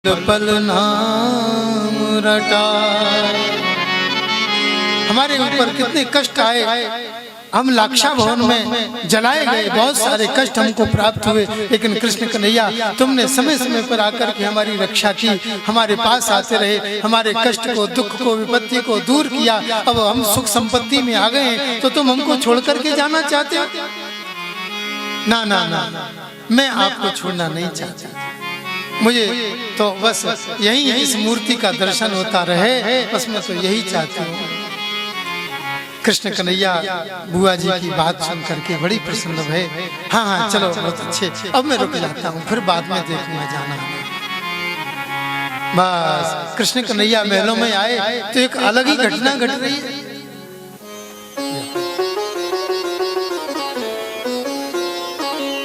पल नाम रटा। हमारे ऊपर कितने कष्ट आए, हम लाक्षा भवन में जलाए गए, बहुत सारे कष्ट हमको प्राप्त हुए, लेकिन कृष्ण कन्हैया तुमने समय समय पर आकर के हमारी रक्षा की, हमारे पास आते रहे, हमारे कष्ट को, दुख को, विपत्ति को दूर किया। अब हम सुख संपत्ति में आ गए हैं, तो तुम हमको छोड़ करके जाना चाहते हो? ना ना ना, मैं आपको छोड़ना नहीं चाहता, मुझे तो बस यही इस मूर्ति का दर्शन होता रहे, बस मैं तो यही चाहती हूँ। कृष्ण कन्हैया बुआ जी की बात सुन करके बड़ी प्रसन्न है। हाँ हाँ चलो बहुत अच्छे, अब मैं रुक जाता हूँ, फिर बाद में देखूंगा जाना। बस कृष्ण कन्हैया महलों में आए तो एक अलग ही घटना घट रही है।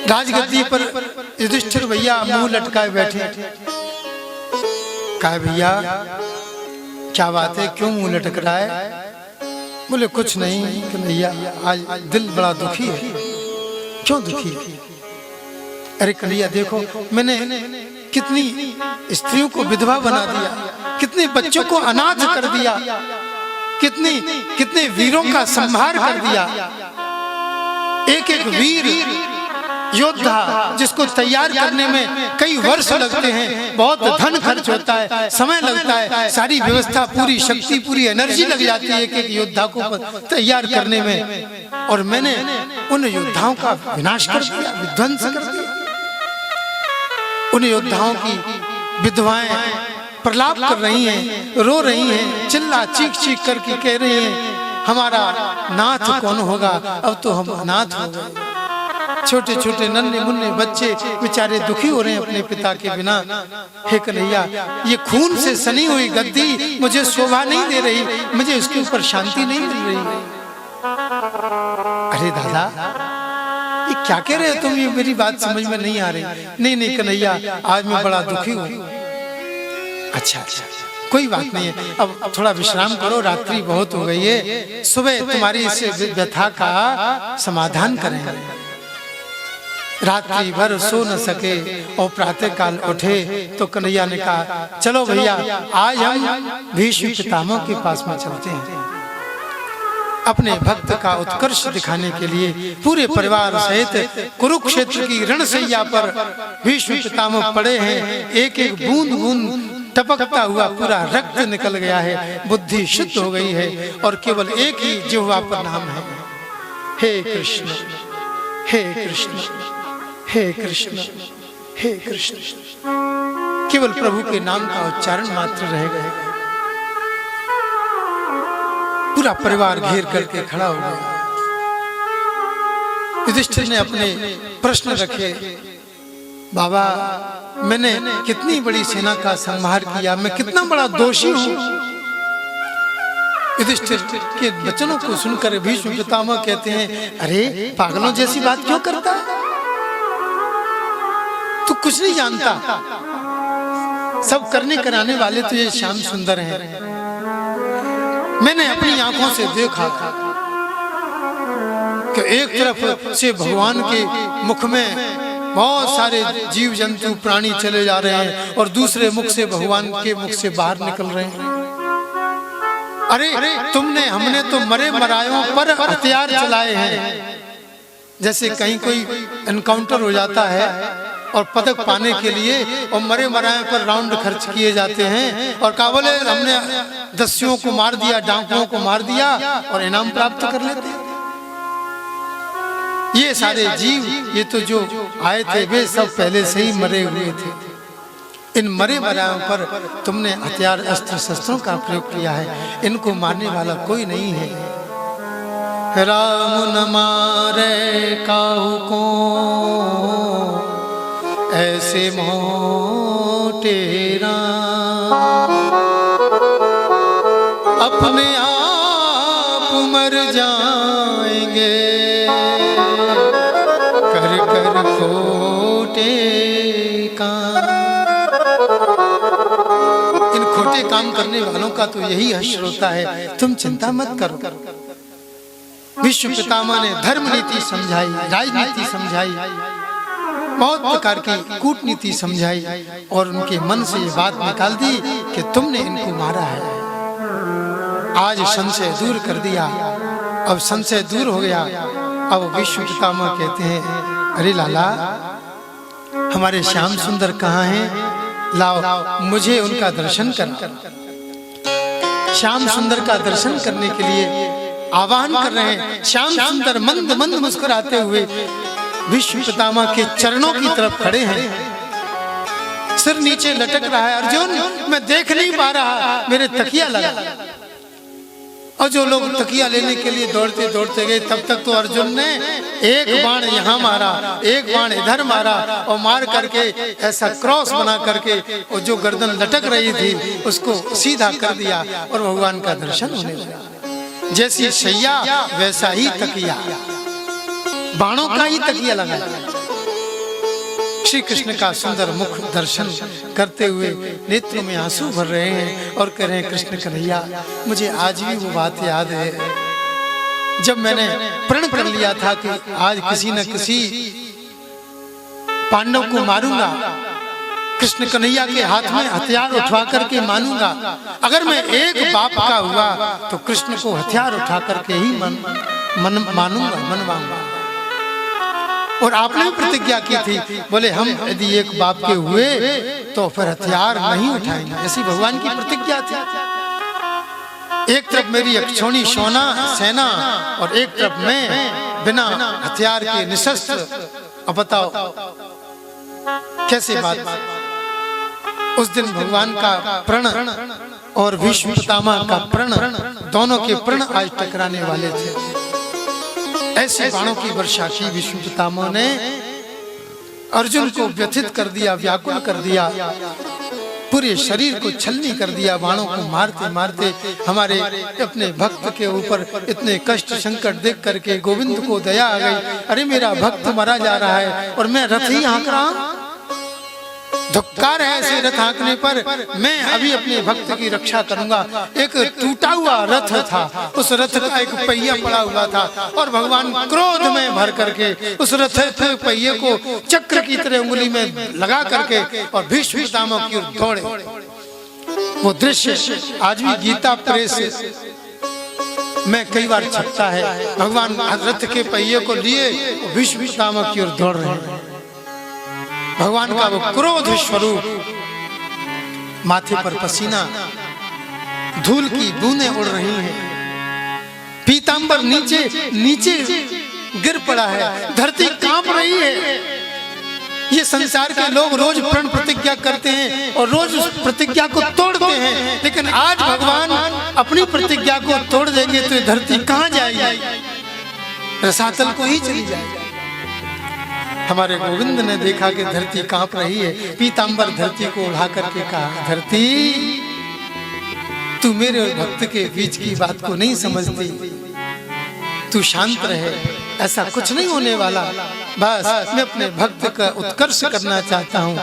राजगद्दी पर युधिष्ठिर भैया मुंह लटकाए बैठे। कहा भैया क्या बात है, क्यों मुंह लटक रहा है? बोले कुछ नहीं कन्हैया, आज दिल बड़ा दुखी है। क्यों दुखी है? अरे कन्हैया देखो, मैंने कितनी स्त्रियों को विधवा बना दिया, कितने बच्चों को अनाथ कर दिया, कितने वीरों का संहार कर दिया। एक एक वीर योद्धा जिसको तैयार करने में कई वर्ष लगते हैं, बहुत धन खर्च होता है, समय लगता है, सारी व्यवस्था, पूरी शक्ति, पूरी एनर्जी लग जाती है एक एक योद्धा को तैयार करने में, और मैंने उन योद्धाओं का विनाश कर दिया, विध्वंस कर दिया। उन योद्धाओं की विधवाएं प्रलाप कर रही हैं, रो रही हैं, चिल्ला चीख चीख करके कह रही हैं हमारा नाथ कौन होगा, अब तो हम अनाथ हो गए। छोटे छोटे नन्हे मुन्ने बच्चे बेचारे दुखी हो रहे हैं अपने पिता के बिना। हे कन्हैया, ये खून से सनी हुई गद्दी मुझे शोभा नहीं दे रही, मुझे इसके ऊपर शांति नहीं मिल रही। अरे दादा ये क्या कह रहे हो तुम, ये मेरी बात समझ में नहीं आ रही। नहीं नहीं कन्हैया, आज मैं बड़ा दुखी हूँ। अच्छा अच्छा कोई बात नहीं है, अब थोड़ा विश्राम करो, रात्रि बहुत हो गई है, सुबह तुम्हारी इस व्यथा का समाधान करेंगे। रात्रि भर सो न सके और प्रातः काल उठे तो कन्हैया ने कहा चलो भैया आज हम भीष्म पितामह के पास में चलते हैं। अपने भक्त का उत्कर्ष दिखाने के लिए पूरे परिवार सहित कुरुक्षेत्र की रणशैया पर भीष्म पितामह पड़े हैं। एक एक बूंद बूंद टपकता हुआ पूरा रक्त निकल गया है, बुद्धि शुद्ध हो गई है, और केवल एक ही जिह्वा पर नाम है, हे कृष्ण हे कृष्ण हे कृष्ण हे कृष्ण। केवल प्रभु के नाम का उच्चारण मात्र रह गए। पूरा परिवार घेर करके खड़ा हो गया। युधिष्ठिर ने अपने प्रश्न रखे, बाबा मैंने कितनी बड़ी सेना का संहार किया, मैं कितना बड़ा दोषी हूँ। युधिष्ठिर के वचनों को सुनकर भीष्म पितामह कहते हैं अरे पागलों जैसी बात क्यों करता है, तू कुछ नहीं जानता, सब करने कराने वाले तो ये श्याम सुंदर हैं। मैंने अपनी आंखों से देखा कि एक तरफ से भगवान के मुख में बहुत सारे जीव जंतु प्राणी चले जा रहे हैं, और दूसरे मुख से भगवान के मुख से बाहर निकल रहे हैं। अरे तुमने हमने तो मरे मरायों पर हथियार चलाए हैं। जैसे कहीं कोई एनकाउंटर हो जाता है और पदक पाने के लिए और मरे मराए पर राउंड खर्च किए जाते हैं, और क्या बोले हमने दस्युओं को मार दिया, डाकुओं को मार दिया और इनाम प्राप्त कर लेते हैं। ये सारे जीव, ये तो जो आए थे वे सब पहले से ही मरे हुए थे। इन मरे मरायों पर तुमने हथियार अस्त्र शस्त्रों का प्रयोग किया है, इनको मारने वाला कोई नहीं है। राम न मारे काहू को ऐसे मोटे राम, अपने आप मर जाएंगे कर कर खोटे काम। इन खोटे काम करने वालों का तो यही हश्र होता है, तुम चिंता मत करो। विश्व पितामह ने धर्म नीति समझाई, राजनीति समझाई, बहुत प्रकार की कूटनीति समझाई और उनके मन से ये बात निकाल दी कि तुमने इनको मारा है। आज संशय दूर कर दिया, अब संशय दूर हो गया। अब विष्णु पितामह कहते हैं, अरे लाला, हमारे श्याम सुंदर कहाँ हैं? लाओ मुझे उनका दर्शन कर। श्याम सुंदर का दर्शन करने के लिए आह्वान कर रहे हैं। श्याम सुंदर मंद मंद मुस्कुराते हुए विष्णु पितामह के चरणों की तरफ खड़े हैं। सिर नीचे लटक रहा है। अर्जुन, मैं देख नहीं पा रहा, मेरे तकिया लगा। और जो लोग तकिया लेने के लिए दौड़ते दौड़ते गए, तब तक तो अर्जुन ने एक बाण यहाँ मारा, एक बाण इधर मारा, और मार करके ऐसा क्रॉस बना करके और जो गर्दन लटक रही थी उसको सीधा कर दिया और भगवान का दर्शन होने लगा। जैसी शैया वैसा ही तकिया, बाणों का ही तकिया लगा। श्री कृष्ण का सुंदर मुख दर्शन करते हुए नेत्रों में आंसू भर रहे हैं और कह रहे हैं, कृष्ण कन्हैया, मुझे आज भी वो बात याद है जब मैंने प्रण कर लिया था कि आज किसी न किसी पांडव को मारूंगा, कृष्ण कन्हैया के हाथ में हथियार उठा करके मानूंगा। अगर मैं एक बाप का हुआ तो कृष्ण को हथियार उठा करके ही मनवाऊंगा। और आपने भी प्रतिज्ञा की थी, बोले हम यदि एक बाप के हुए तो फिर हथियार नहीं उठाएंगे। ऐसी भगवान की प्रतिज्ञा थी। एक तरफ मेरी अक्षोणी सेना और एक तरफ मैं बिना हथियार के निशस्त्र। अब बताओ कैसे बात। उस दिन भगवान का प्रण और विष्णु पितामह का प्रण, दोनों के प्रण आज टकराने वाले थे। ऐसे बाणों की वर्षा की विष्णु पितामह ने अर्जुन को व्यथित कर दिया, व्याकुल कर दिया, पूरे शरीर को छलनी कर दिया। बाणों को मारते मारते हमारे अपने भक्त के ऊपर इतने कष्ट संकट देख करके गोविंद को दया आ गई। अरे मेरा भक्त मरा जा रहा है और मैं रथ ही हाँक रहा हूं। धुक्कार है ऐसे रथ हाँकने पर। मैं अभी अपने भक्त की रक्षा करूंगा। एक टूटा हुआ रथ था, उस रथ का एक पहिया पड़ा हुआ था और भगवान क्रोध में भर करके उस रथ के पहिए को चक्र की तरह उंगली में लगा करके और भीष्म पितामह की ओर दौड़े। वो दृश्य आज भी गीता प्रेस में कई बार छपता है। भगवान रथ के पहिए को लिए भीष्म पितामह की ओर दौड़ रहे हैं। भगवान का वो क्रोध स्वरूप, माथे पर पसीना, धूल की बूंदें उड़ रही हैं, पीतांबर नीचे नीचे गिर पड़ा है, धरती कांप रही है। ये संसार के लोग रोज प्रण प्रतिज्ञा करते हैं और रोज उस प्रतिज्ञा को तोड़ते हैं, लेकिन आज भगवान अपनी प्रतिज्ञा को तोड़ देंगे तो धरती कहां जाएगी? रसातल को ही चली जाएगी। हमारे गोविंद ने देखा कि धरती कांप रही है। पीतांबर धरती को उड़ा करके कहा, धरती तू मेरे और भक्त के बीच की बात को नहीं समझती, तू शांत रहे, ऐसा कुछ नहीं होने वाला। बस मैं अपने भक्त का उत्कर्ष करना चाहता हूँ,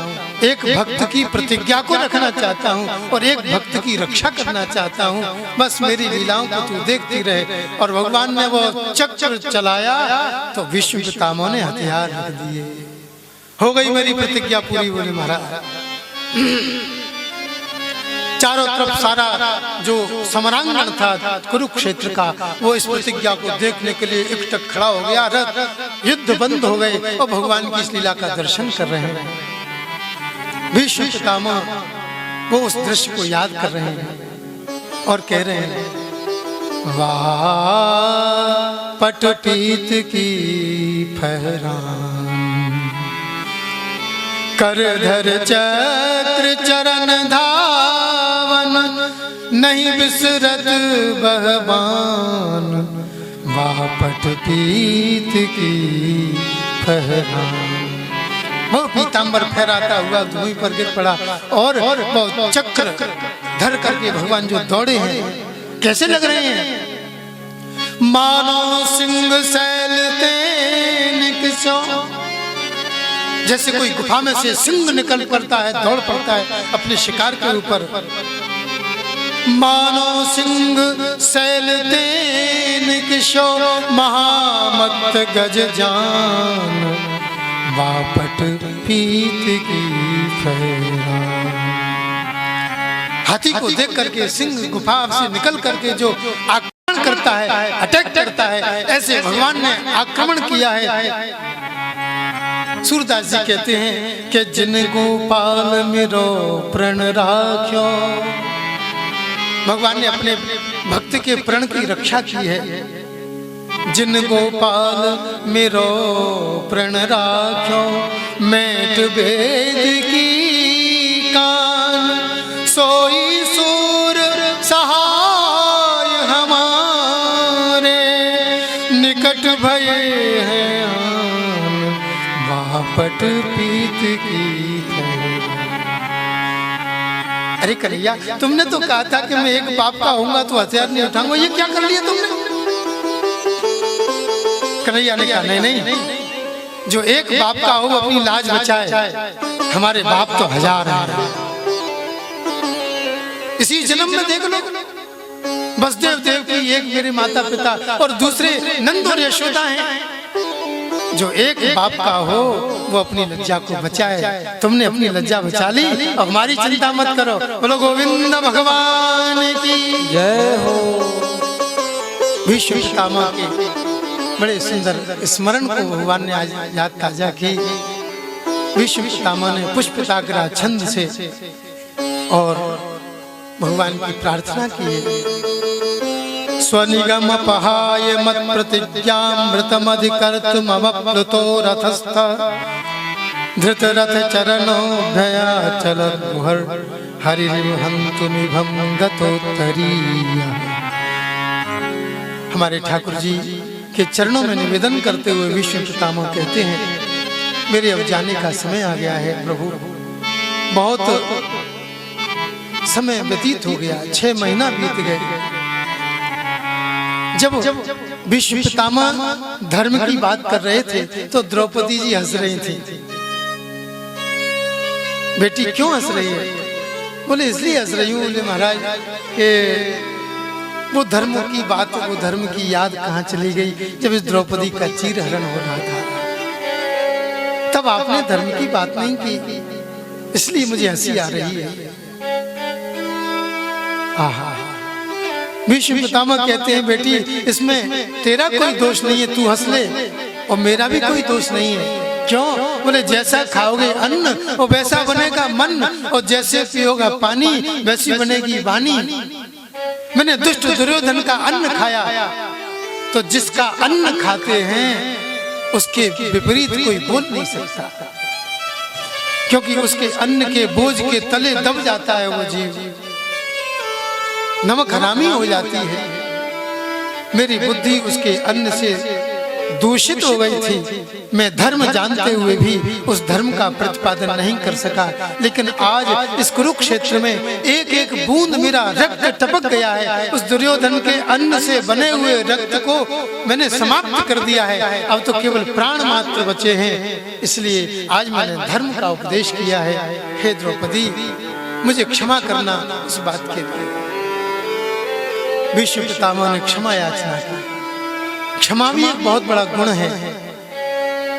एक भक्त की प्रतिज्ञा को रखना चाहता हूँ और एक भक्त की रक्षा करना चाहता हूँ। बस मेरी लीलाओं को तू देखती रहे। और भगवान ने वो चक्र चलाया तो विष्णु पितामह ने हथियार रख दिए। हो गई मेरी प्रतिज्ञा पूरी। बोले महाराज, चारों तरफ सारा जो समरांगण था कुरुक्षेत्र का, वो इस प्रतिज्ञा को देखने के लिए एकटक खड़ा हो गया। रथ युद्ध बंद हो गए और भगवान की इस लीला का दर्शन कर रहे हैं। भीष्म पितामह वो उस दृश्य को याद कर रहे हैं और कह रहे हैं, वाह पटपीत की फहरान, करधर चक्र चरण धावन, नहीं बिसरत बहबान, वाह पटपीत की फहरान। वो पीतांबर फहराता हुआ भूमि पर गिर पड़ा और वो चक्र धर करके भगवान जो दौड़े हैं कैसे लग रहे हैं? मानो सिंह सैल तेनिकसो, जैसे कोई गुफा में से सिंह निकल पड़ता है, दौड़ पड़ता है अपने शिकार के ऊपर। मानो सिंह सैल तेनिकसो, महामत गज जान, बापट पीत की फैरा। हाथी को देख करके सिंह गुफा से निकल करके जो आक्रमण करता है, अटैक करता है, ऐसे भगवान ने आक्रमण किया है। सूरदास जी कहते हैं कि जिन गोपाल मेरो प्रण राख्यो, भगवान ने अपने भक्त के प्रण की रक्षा की है। जिन गोपाल मेरो प्रण राख्यो, मैट वेद की कान, सोई सूर सहाय हमारे, निकट भये हैं बापट पीत की फैरा। अरे कन्हैया, तुमने तो कहा था कि मैं एक बाप का होऊंगा तो हथियार नहीं उठाऊंगा, ये क्या कर लिया तुमने? कन्हैया ने कहा नहीं, जो एक बाप का हो अपनी लाज बचाए, हमारे बाप तो हजार हैं। इसी जन्म में देख लो, वसुदेव देव की एक मेरे माता पिता और दूसरे नंद और यशोदा हैं। जो एक बाप का हो वो अपनी लज्जा को बचाए। तुमने अपनी लज्जा बचा ली, अब हमारी चिंता मत करो। बोलो गोविंद भगवान की जय हो। विष्णु पितामह के बड़े सुंदर स्मरण को भगवान ने आज याद ताजा की। विष्णु पितामह ने पुष्पिताग्रा छंद से और भगवान की प्रार्थना की है। स्वनिगम पहाय मत प्रतिज्ञामृतमधिकर्तुम अवप्लुतो रथस्थ, धृतरथ चरणो भया चलत गुहर, हरिर्हन्तु निभं गतोत्तरीय। हमारे ठाकुर जी के चरणों में निवेदन करते हुए विष्णु पितामह कहते हैं, मेरे अब जाने का समय आ गया है प्रभु। बहुत समय व्यतीत हो गया, 6 महीना बीत गए। जब विष्णु पितामह धर्म की बात कर रहे थे तो द्रौपदी जी हंस रही थी। बेटी क्यों हंस रही है? बोले इसलिए हंस रही हूँ बोले महाराज कि वो धर्म की बात, वो धर्म की याद कहाँ चली गई जब इस द्रौपदी का चीरहरण हो रहा था। तब आपने धर्म की बात नहीं की, इसलिए मुझे हंसी आ रही है। आहा, विष्णु पितामह कहते हैं बेटी इसमें तेरा कोई दोष नहीं है, तू हंस ले, और मेरा भी कोई दोष नहीं है। क्यों? बोले जैसा खाओगे अन्न और वैसा बनेगा मन, और जैसे पियोगा पानी वैसी बनेगी वाणी। मैंने दुष्ट दुर्योधन का अन्न खाया, तो जिसका अन्न खाते हैं उसके विपरीत कोई बोल नहीं सकता, क्योंकि उसके अन्न के बोझ के तले दब जाता है वो जीव, नमक हरामी हो जाती है। मेरी बुद्धि उसके अन्न से दूषित हो गई थी। मैं धर्म जानते हुए भी उस धर्म का प्रतिपादन नहीं कर सका, लेकिन आज इस कुरुक्षेत्र में एक एक बूंद मेरा रक्त टपक गया है। उस दुर्योधन के अन्न से बने हुए रक्त को मैंने समाप्त कर दिया है। अब तो केवल प्राण मात्र बचे हैं, इसलिए आज मैंने धर्म का उपदेश किया है। हे द्रौपदी, मुझे क्षमा करना इस बात के लिए। विष्णु पितामह ने क्षमा याचना की। क्षमा भी एक बहुत बड़ा गुण है।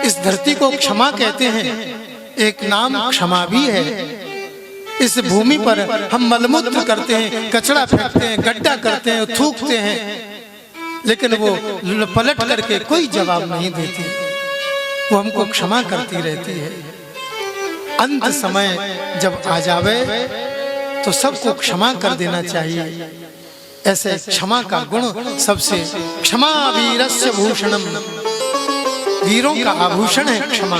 इस धरती को क्षमा कहते हैं, एक नाम क्षमा भी है। इस भूमि पर हम मलमूत्र करते हैं, कचरा फेंकते हैं, गड्ढा करते हैं, थूकते हैं, लेकिन वो पलट करके कोई जवाब नहीं देती। वो हमको क्षमा करती रहती है। अंत समय जब आ जावे तो सबको क्षमा कर देना चाहिए। ऐसे क्षमा का गुण सबसे, क्षमा वीरस्य भूषणम, वीरों का आभूषण है क्षमा।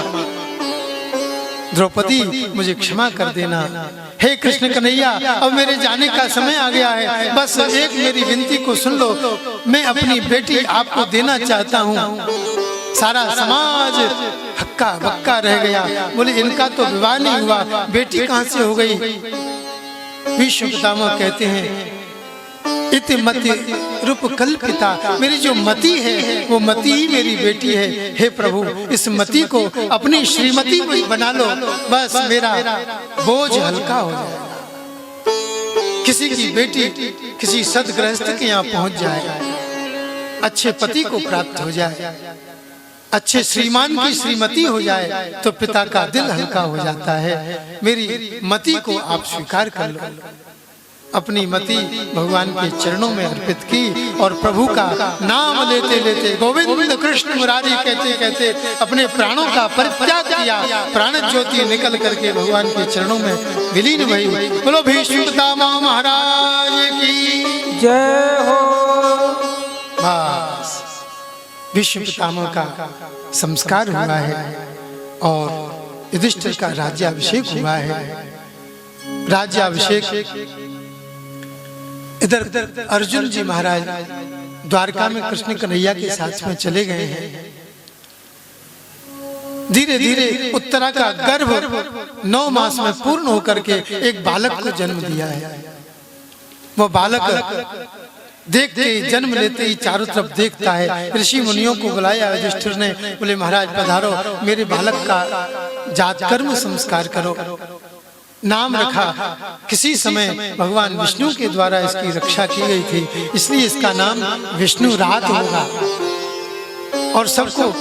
द्रौपदी मुझे क्षमा कर देना। हे कृष्ण कन्हैया, अब मेरे जाने का समय आ गया है, बस एक मेरी विनती को सुन लो। मैं अपनी बेटी आपको देना चाहता हूँ। सारा समाज हक्का बक्का रह गया, बोले इनका तो विवाह नहीं हुआ, बेटी कहाँ से हो गई? विष्णु पितामह कहते हैं इति मति रूप कल्पिता, मेरी जो मति है वो मति ही मेरी बेटी है। हे प्रभु, इस मति को अपनी श्रीमती बना लो, बस मेरा बोझ हल्का हो जाएगा। किसी की बेटी किसी सदगृहस्थ के यहाँ पहुंच जाए, अच्छे पति को प्राप्त हो जाए, अच्छे श्रीमान की श्रीमती हो जाए तो पिता का दिल हल्का हो जाता है। मेरी मति को आप स्वीकार कर लो। अपनी मति भगवान के चरणों में अर्पित की और प्रभु का नाम लेते लेते गोविंद कृष्ण मुरारी कहते कहते अपने प्राणों का परित्याग किया। प्राण ज्योति निकल करके भगवान के चरणों में विलीन भई। बोलो भीष्म पितामह महाराज की जय हो। बस भीष्म पितामह का संस्कार हुआ है और युधिष्ठिर का राज्याभिषेक हुआ है। राज्याभिषेक इधर अर्जुन जी महाराज द्वारका में कृष्ण कन्हैया के साथ में चले गए हैं। धीरे धीरे उत्तरा का गर्भ 9 मास में पूर्ण होकर के एक बालक को जन्म दिया है। वो बालक देखते ही जन्म लेते ही चारों तरफ देखता है। ऋषि मुनियों को बुलाया युधिष्ठिर ने, बोले महाराज पधारो, मेरे बालक का जात कर्म संस्कार करो। नाम रखा। किसी समय भगवान विष्णु के द्वारा इसकी रक्षा की गई थी, इसलिए इसका नाम विष्णु रात होगा। और सबको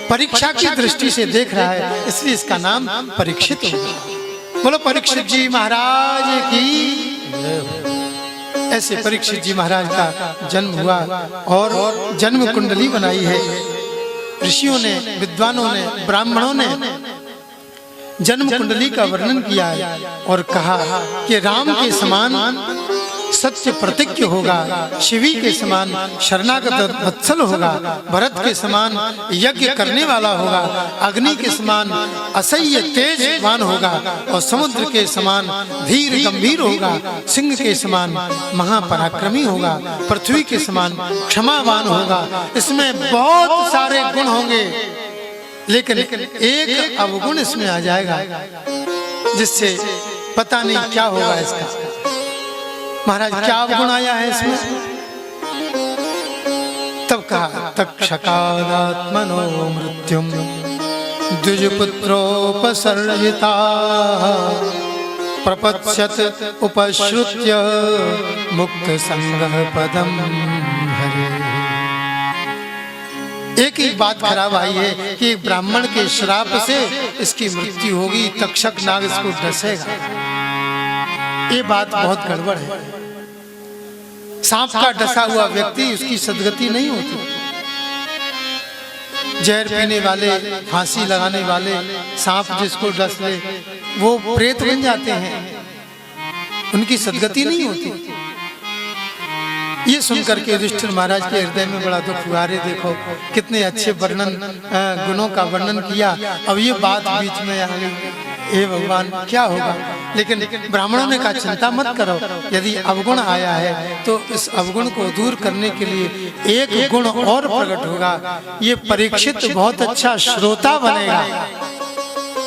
परीक्षा की दृष्टि से देख रहा है, इसलिए इसका नाम परीक्षित होगा। बोलो परीक्षित जी महाराज की। ऐसे परीक्षित जी महाराज का जन्म हुआ और जन्म कुंडली बनाई है। ऋषियों ने, विद्वानों ने, ब्राह्मणों ने जन्म कुंडली का वर्णन किया है और कहा कि राम के समान सत्य प्रतिज्ञ होगा, शिवी के समान शरणागत वत्सल होगा, भरत के समान यज्ञ करने वाला होगा, अग्नि के समान असह्य तेजवान होगा और समुद्र के समान धीर गंभीर होगा, सिंह के समान महापराक्रमी होगा, पृथ्वी के समान क्षमावान होगा। इसमें बहुत सारे गुण होंगे, लेकिन एक अवगुण इसमें आ जाएगा जिससे पता नहीं क्या होगा इसका। महाराज क्या अवगुण आया है इसमें? तब कहा तक्षकादात्मनो मृत्युम द्विजपुत्रोपसर्जिता प्रपत्स्यत उपश्रुत्य मुक्त संगः पदम हरे। एक ही बात खराब आई है कि ब्राह्मण के श्राप से इसकी मृत्यु होगी, तक्षक नाग इसको डसेगा। ये बात बहुत गड़बड़ है। सांप का डसा हुआ व्यक्ति, उसकी सदगति नहीं होती। जहर पीने वाले, फांसी लगाने वाले, सांप जिसको डस ले वो प्रेत बन जाते हैं, उनकी सदगति नहीं होती। ये सुनकर के युधिष्ठिर महाराज के हृदय में बड़ा दुख हुआ। रे देखो कितने अच्छे वर्णन, गुणों का वर्णन किया, अब ये बात बीच में आ गई। हे भगवान क्या होगा? लेकिन ब्राह्मणों ने कहा चिंता मत करो, यदि अवगुण आया है तो इस अवगुण को दूर करने के लिए एक गुण और प्रकट होगा। ये परीक्षित बहुत अच्छा श्रोता बनेगा।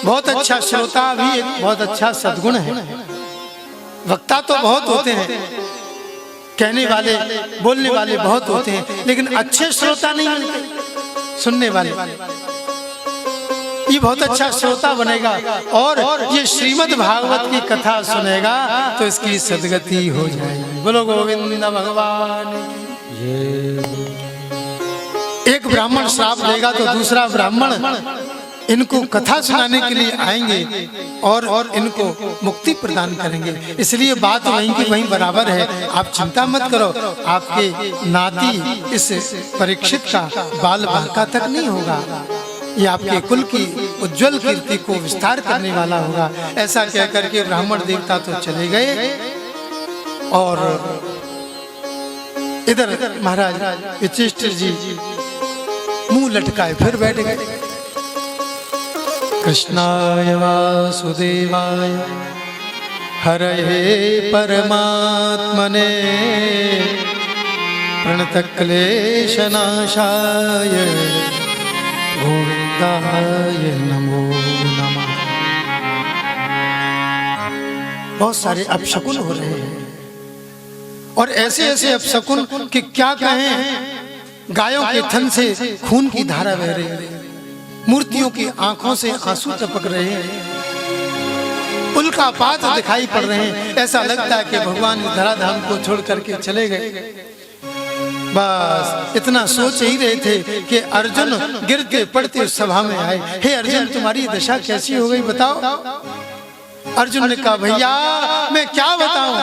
बहुत अच्छा श्रोता भी एक बहुत अच्छा सद्गुण है। वक्ता तो बहुत होते हैं, कहने वाले, बोलने वाले बहुत होते हैं, लेकिन अच्छे श्रोता नहीं मिलते सुनने वाले। ये बहुत अच्छा श्रोता बनेगा और ये श्रीमद् भागवत की कथा सुनेगा तो इसकी सद्गति हो जाएगी। बोलो गोविंद भगवान। एक ब्राह्मण श्राप देगा तो दूसरा ब्राह्मण इनको कथा सुनाने के लिए आएंगे और इनको मुक्ति प्रदान करेंगे। इसलिए बात वहीं की वहीं बराबर है। आप चिंता मत करो, आपके नाती इस परीक्षित का बाल बांका तक नहीं होगा। ये आपके कुल की उज्जवल कीर्ति को विस्तार करने वाला होगा। ऐसा कहकर के ब्राह्मण देवता तो चले गए और इधर महाराज युधिष्ठिर जी मुंह लटकाए फिर बैठ गए। कृष्णाय वासुदेवाय हरये परमात्मने प्रणतक्लेशनाशाय गोविंदाय नमो नमः। बहुत सारे अपशकुन हो रहे हैं और ऐसे ऐसे अपशकुन कि क्या कहें। गायों के थन से खून की धारा बह रही है, मूर्तियों की आंखों से आंसू टपक रहे हैं, उल्कापात दिखाई पड़ रहे हैं। ऐसा लगता है कि भगवान धराधाम को छोड़ करके चले गए। बस इतना सोच ही रहे थे कि अर्जुन गिरते पड़ते उस सभा में आए। हे अर्जुन, तुम्हारी दशा कैसी हो गई बताओ। अर्जुन ने कहा, भैया मैं क्या बताऊं,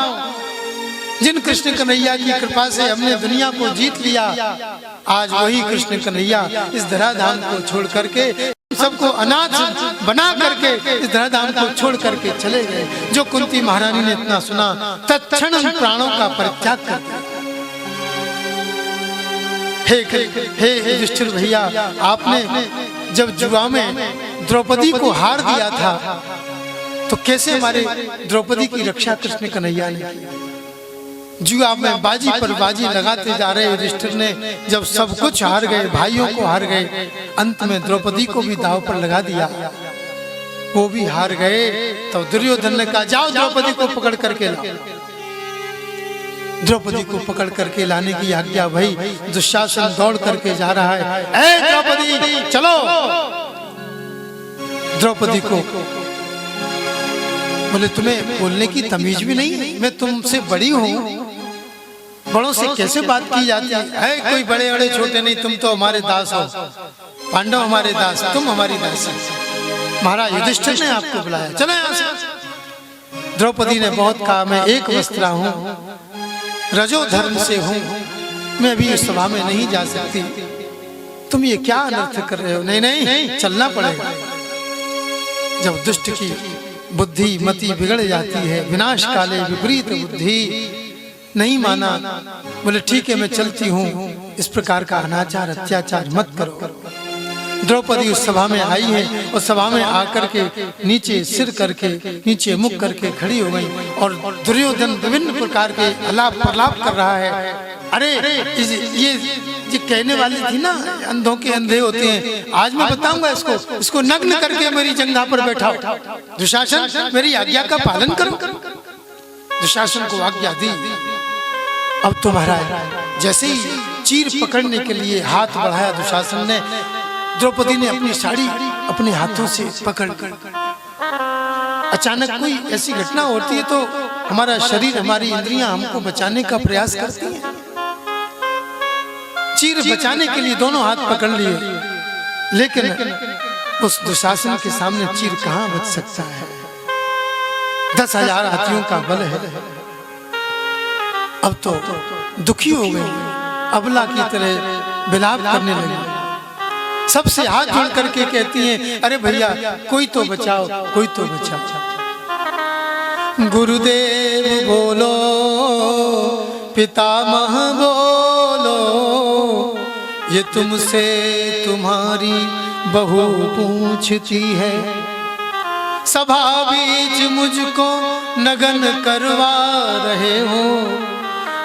जिन कृष्ण कन्हैया की कृपा से हमने दुनिया को जीत लिया, आज वही कृष्ण कन्हैया इस धराधाम को छोड़ करके, सबको अनाथ बना करके इस धराधाम को छोड़ करके चले गए। जो कुंती महारानी ने इतना सुना, तत्क्षण प्राणों का परित्याग कर दिया। हे युधिष्ठिर भैया, आपने जब जुआ में द्रौपदी को हार दिया था तो कैसे हमारे द्रौपदी की रक्षा कृष्ण कन्हैया ने की। जुआ में बाजी पर बाजी लगाते जा रहे युधिष्ठिर ने जब सब कुछ हार गए, भाइयों को हार गए, अंत में द्रौपदी को भी दांव पर लगा दिया, वो भी हार गए। तो दुर्योधन ने कहा, जाओ द्रौपदी को पकड़ करके लाओ। द्रौपदी को पकड़ करके लाने की आज्ञा भई। दुशासन दौड़ करके जा रहा है, ए द्रौपदी चलो। द्रौपदी को बोले, तुम्हें बोलने की तमीज भी नहीं, मैं तुमसे बड़ी हूँ, बड़ों से कैसे बात की जाती है। कोई बड़े बड़े छोटे नहीं, तुम तो हमारे दास हो, पांडव हमारे दास, तुम हमारी दास। महाराज युधिष्ठिर ने आपको बुलाया, चलो यहाँ से। द्रौपदी ने बहुत कहा, मैं एक वस्त्रा हूँ, रजो धर्म से हूँ, मैं अभी इस सभा में नहीं जा सकती। तुम ये क्या अनर्थ कर रहे हो। नहीं नहीं, चलना पड़ेगा। जब दुष्ट की बुद्धि मति बिगड़ जाती है, विनाश काले विपरीत बुद्धि, नहीं माना। बोले ठीक है मैं चलती हूँ, इस प्रकार का अनाचार अत्याचार मत करो। द्रौपदी उस सभा में आई है और सभा में आकर के नीचे सिर करके, नीचे मुख करके खड़ी हो गई और दुर्योधन विभिन्न प्रकार के अलाप प्रलाप कर रहा है। अरे ये कहने वाली थी ना, अंधों के अंधे होते हैं, आज मैं बताऊंगा इसको नग्न करके मेरी जंघा पर बैठाओ। दुशासन मेरी आज्ञा का पालन करो। दुशासन को आज्ञा दी। अब तो महाराज जैसे ही चीर पकड़ने के लिए हाथ बढ़ाया दुशासन ने, द्रौपदी ने अपनी साड़ी अपने हाथों से पकड़ कर, अचानक कोई ऐसी घटना होती है तो हमारा शरीर, हमारी इंद्रियां हमको बचाने का प्रयास करती हैं। चीर बचाने के लिए दोनों हाथ पकड़ लिए, लेकिन उस दुशासन के सामने चीर कहां बच सकता है। 10,000 हाथियों का बल है। अब तो दुखी हो गई, अबला की तरह विलाप करने लगी। सबसे हाथ जोड़ करके कहती हैं, अरे भैया कोई तो बचाओ, कोई तो बचाओ। गुरुदेव बोलो, पितामह बोलो, ये तुमसे तुम्हारी बहू पूछती है। सभा बीच मुझको नगन करवा रहे हो,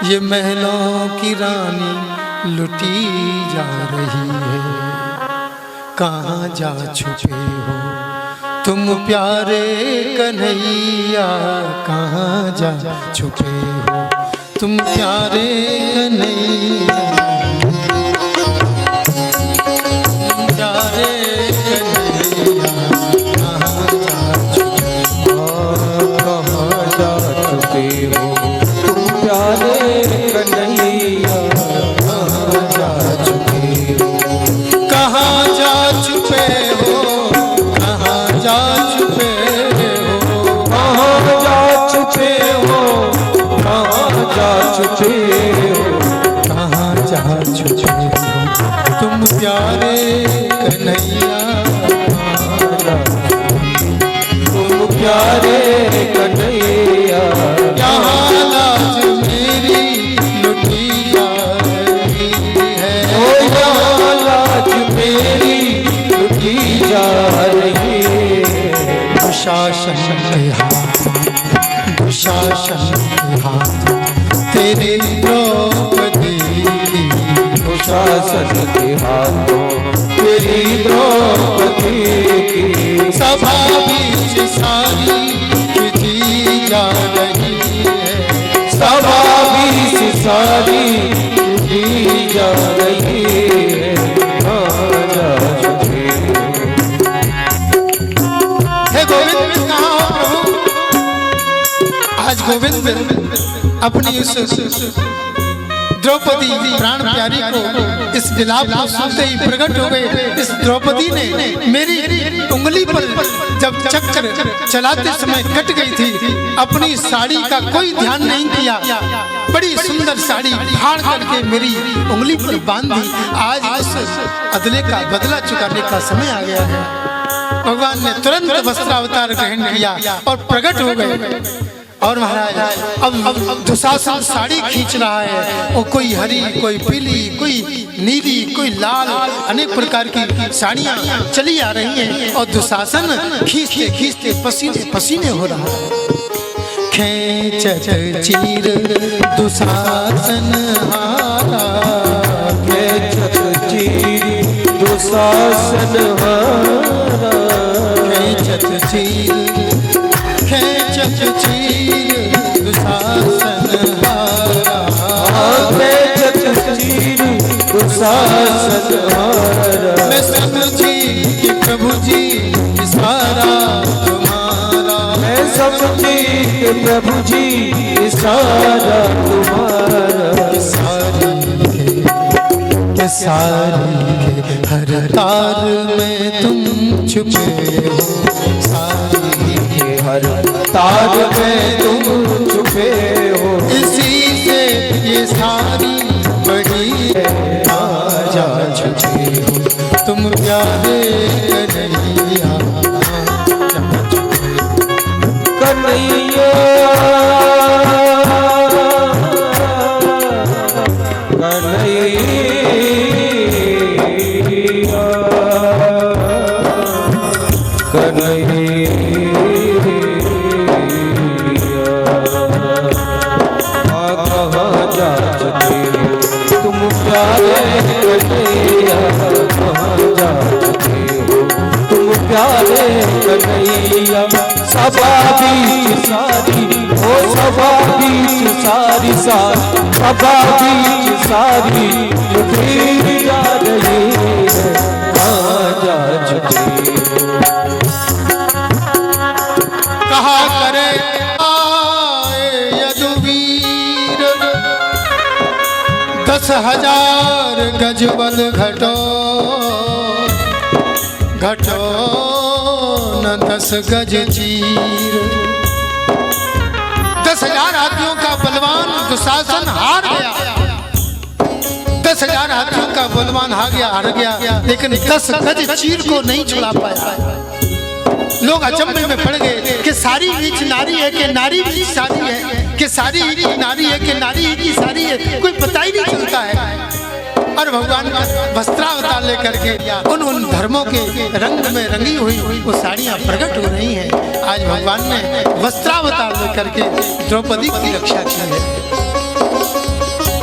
ये महलों की रानी लुटी जा रही है। कहाँ जा छुपे हो तुम प्यारे कन्हैया, कहाँ जा छुपे हो तुम प्यारे कन्हैया, प्यारे कन्हैया, कहाँ जा छुपे हो, कहाँ जा छुपे हो तुम प्यारे कन्हैया, कहाँ जा छुपे हो, कहाँ जा छुपे हो, कहाँ जा छुपे हो, कहाँ जा छुपे हो, कहाँ जा छुपे हो, कहाँ जा छुपे हो तुम प्यारे कन्हैया, तुम प्यारे कन्हैया। यहाँ लाज मेरी लुटी जा रही है, ओ यहाँ लाज मेरी लुटी जा रही है। दुशासन के हाथ, दुशासन के हाथ तेरे द्रौपदी की, दुशासन के हाथों तेरी द्रौपदी की। सभा बीच सारी खिंची जा रही है, सभा बीच सारी खिंची जा रही है। कहाँ जा छुपे हो। हे गोविंद कहाँ हो प्रभु। आज गोविंद अपनी उस द्रौपदी प्राण प्यारी को इस विलाप को सुनते ही प्रकट हो गए। इस द्रौपदी ने मेरी उंगली पर जब चक्र चलाते समय कट गई थी, अपनी साड़ी का कोई ध्यान नहीं किया, बड़ी सुंदर साड़ी फाड़ करके मेरी उंगली पर बांध दी। आज उस अदले का बदला चुकाने का समय आ गया है। भगवान ने तुरंत वस्त्रावतार ग्रहण किया और प्रकट हो गए। और महाराज अब दुशासन साड़ी खींच रहा है, और कोई हरी, कोई पीली, कोई नीली, कोई लाल, अनेक प्रकार की साड़ियां चली आ रही हैं, और दुशासन खींचते खींचते पसीने पसीने हो रहा है। खेचत चीर दुशासन हारा, खेचत चीर दुशासन हारा, खेचत चीर दुशासन हारा, खेचत चीर दुशासन हारा। मैं समझी कि प्रभु जी इशारा तुम्हारा, मैं समझी कि प्रभु जी इशारा तुम्हारा। सारी के हर तार में तुम छुपे हो, सारी के हर तार में तुम छुपे हो, इसी से ये सारी बड़ी आजा छुपे हो तुम प्यारे कन्हैया, कन्हैया कन्हैया। सभा बीच सारी हो, सभा बीच सारी सारी, सभा बीच सारी फिर जा रही है, जा चुकी। कहा करे आए यदुवीर, 10,000 गजबल घटो घटो न 10 गज चीर। 10,000 हाथियों का बलवान दुशासन हार गया, 10,000 हाथियों का बलवान हार गया, लेकिन 10 गज चीर को नहीं छुड़ा पाया। लोग अचंभे में पड़ गए कि सारी नीच नारी है कि नारी भी सारी है, कि सारी ही की नारी है कि नारी ही की सारी है, कोई पता ही नहीं चलता है। और भगवान का वस्त्रावतार लेकर के उन धर्मों के रंग में रंगी हुई वो साड़ियां प्रकट हो रही हैं। आज भगवान ने वस्त्रावतार लेकर के द्रौपदी की रक्षा की है।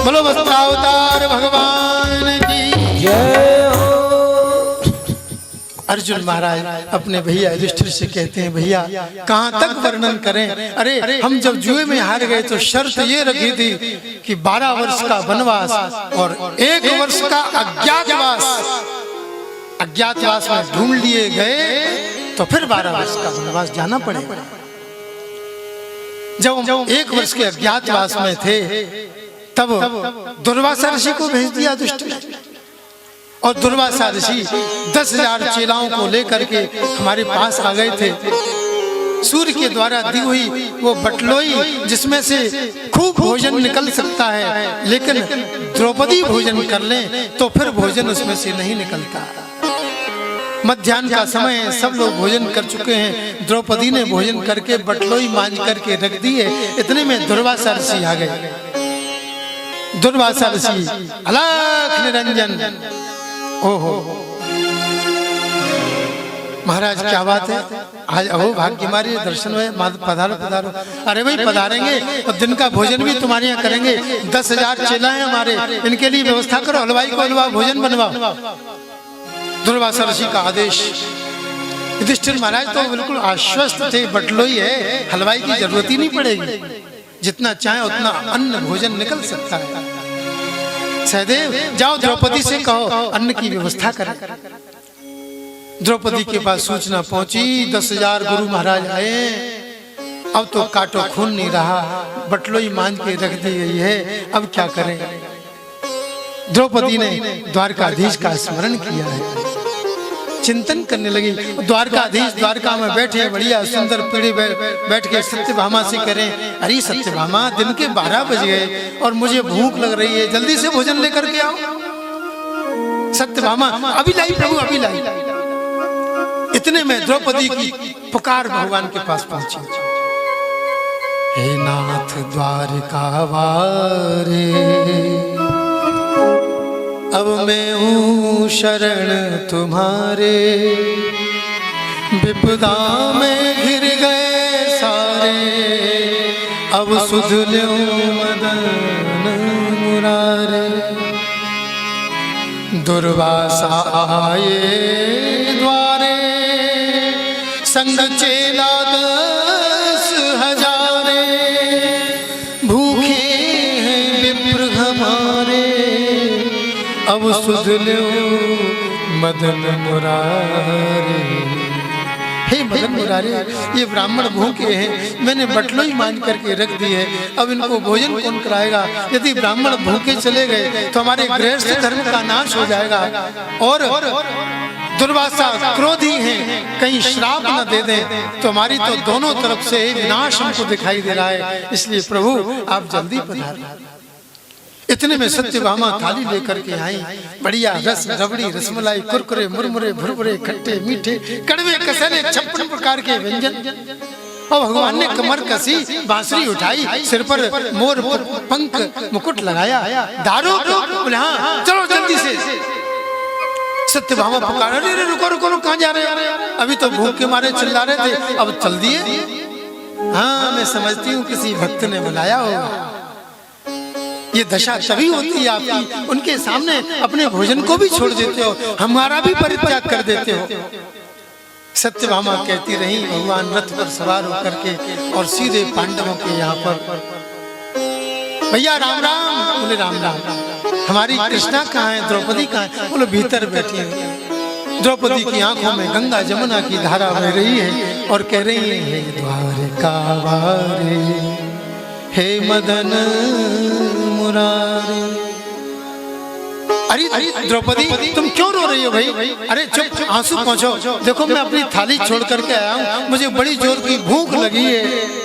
बोलो वस्त्रावतार भगवान की जय हो। अर्जुन महाराज अपने भैया युधिष्ठिर से कहते हैं, भैया कहाँ तक वर्णन करें। अरे हम जब जुए में हार गए तो शर्त ये रखी थी कि 12 वर्ष का वनवास और 1 वर्ष का अज्ञातवास। अज्ञातवास में ढूंढ लिए गए तो फिर 12 वर्ष का वनवास जाना पड़ेगा। जब 1 वर्ष के अज्ञातवास में थे तब दुर्वासा ऋषि को भेज दिया युधिष्ठिर, और दुर्वासा ऋषि 10,000 चेलाओं को लेकर के हमारे पास आ गए थे। सूर्य के द्वारा दी हुई वो बटलोई जिसमें से खूब भोजन निकल सकता है, लेकिन द्रौपदी भोजन कर लें तो फिर भोजन उसमें से नहीं निकलता। मध्याह्न का समय है, सब लोग भोजन कर चुके हैं, द्रौपदी ने भोजन करके बटलोई मांझ करके रख दी है। इतने में दुर्वासा ऋषि आ गए। दुर्वासा ऋषि अलख निरंजन, ओहो महाराज क्या बात है, आज अहो भाग्य मारी दर्शन हुए, पधारो पधारो। अरे भाई पधारेंगे और दिन का भोजन भी तुम्हारे यहाँ करेंगे। 10,000 चेला हैं हमारे, इनके लिए व्यवस्था करो, हलवाई को हलवा भोजन बनवाओ। दुर्वासा ऋषि का आदेश। युधिष्ठिर महाराज तो बिल्कुल आश्वस्त थे, बटलोई है, हलवाई की जरूरत ही नहीं पड़ेगी, जितना चाहे उतना अन्न भोजन निकल सकता है। सहदेव जाओ द्रौपदी से कहो अन्न की व्यवस्था करें। द्रौपदी के पास सूचना पहुंची, 10,000 गुरु महाराज आए, अब तो काटो खून नहीं रहा, बटलोई मांझ के रख दी गई है, अब क्या करें। द्रौपदी ने द्वारकाधीश का स्मरण किया है, चिंतन करने लगी। द्वारकाधीश द्वारका में बैठे बढ़िया सुंदर पीढ़ी बैठ के सत्यभामा से करें, अरे सत्यभामा दिन के 12 बज गए और मुझे भूख लग रही है, जल्दी से भोजन लेकर के आओ। सत्यभामा अभी लाई प्रभु अभी लाई। इतने में द्रौपदी की पुकार भगवान के पास पहुंची, हे नाथ द्वारका वारे, अब मैं हूँ शरण तुम्हारे, विपदा में घिर गए सारे, अब सुध लो मदन मुरारे। दुर्वासा आए द्वारे, संग चेला 10 हजारे, भूखे हैं विप्र हमारे, अब सुध लो मदन मुरारे। हे मदन मुरारे, ये ब्राह्मण भूखे हैं, मैंने बटलोई मान करके रख दी है, अब इनको भोजन कौन कराएगा? यदि ब्राह्मण भूखे चले गए तो हमारे गृहस्थ धर्म का नाश हो जाएगा, और दुर्वासा क्रोधी हैं, कहीं श्राप न दे दें तो हमारी तो दोनों तरफ से विनाश हमको दिखाई दे रहा है, इसलिए प्रभु आप जल्दी पधारें। इतने में सत्यभामा थाली लेकर के आई, बढ़िया रस रबड़ी रसमलाई कुरकुरे मुरमुरे भुरभुरे खट्टे मीठे कड़वे कसरे 56 प्रकार के व्यंजन। और भगवान ने कमर कसी, बांसुरी उठाई, सिर पर मोर पंख मुकुट लगाया, दारू बोले हाँ चलो जल्दी से। सत्यभामा पुकारा, अरे रुको रुको रुको, कहाँ जा रहे हो? अभी तो भूख के मारे चिल्ला रहे थे, अब चल दिए। हाँ मैं समझती हूँ किसी भक्त ने बुलाया होगा। ये दशा तभी होती है आपकी, उनके सामने अपने भोजन को भी छोड़ देते हो, हमारा भी परित्याग कर देते हो। सत्यभामा कहती रही, भगवान रथ पर सवार होकर के और सीधे पांडवों के यहाँ पर, भैया राम राम। बोले राम राम। हमारी कृष्णा कहाँ है, द्रौपदी कहाँ है? बोले भीतर बैठी है। द्रौपदी की आंखों में गंगा जमुना की धारा बह रही है और कह रही है, हे द्वारका वारे, हे मदन मुरारे। अरे द्रौपदी तुम क्यों रो रही हो भाई? अरे चुप, आंसू पहुंचो। देखो मैं अपनी थाली छोड़ करके आया हूँ, मुझे बड़ी जोर की भूख लगी है।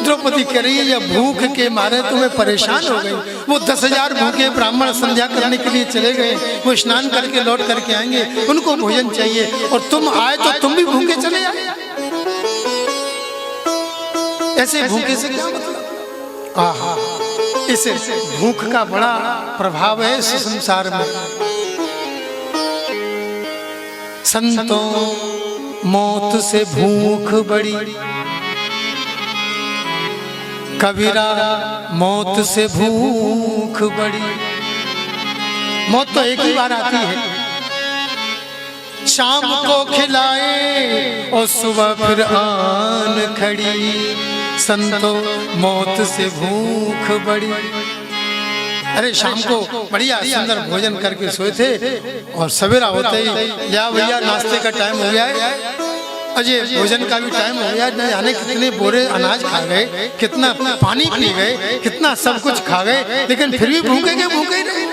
द्रौपदी कह रही है, या भूख के मारे तुम्हें परेशान हो गई। वो 10,000 भूखे ब्राह्मण संध्या करने के लिए चले गए, वो स्नान करके लौट करके आएंगे, उनको भोजन चाहिए, और तुम आए तो तुम भी भूखे चले आए। ऐसे भूखे से क्या मतलब? आहा, इस भूख का बड़ा प्रभाव है इस संसार में। संतों मौत से भूख बड़ी, कबीरा मौत से भूख बड़ी। मौत तो एक ही बार आती है, शाम को खिलाए और सुबह फिर आन खड़ी। संतो मौत से भूख बड़ी। अरे शाम को बढ़िया सुंदर भोजन करके सोए थे और सवेरा होते ही, या भैया नाश्ते का टाइम हो गया है, अजय भोजन का भी टाइम हो गया, न जाने कितने बोरे अनाज खा गए, कितना पानी पी गए, कितना सब कुछ खा गए, लेकिन फिर भी भूखे के भूखे ही रहे।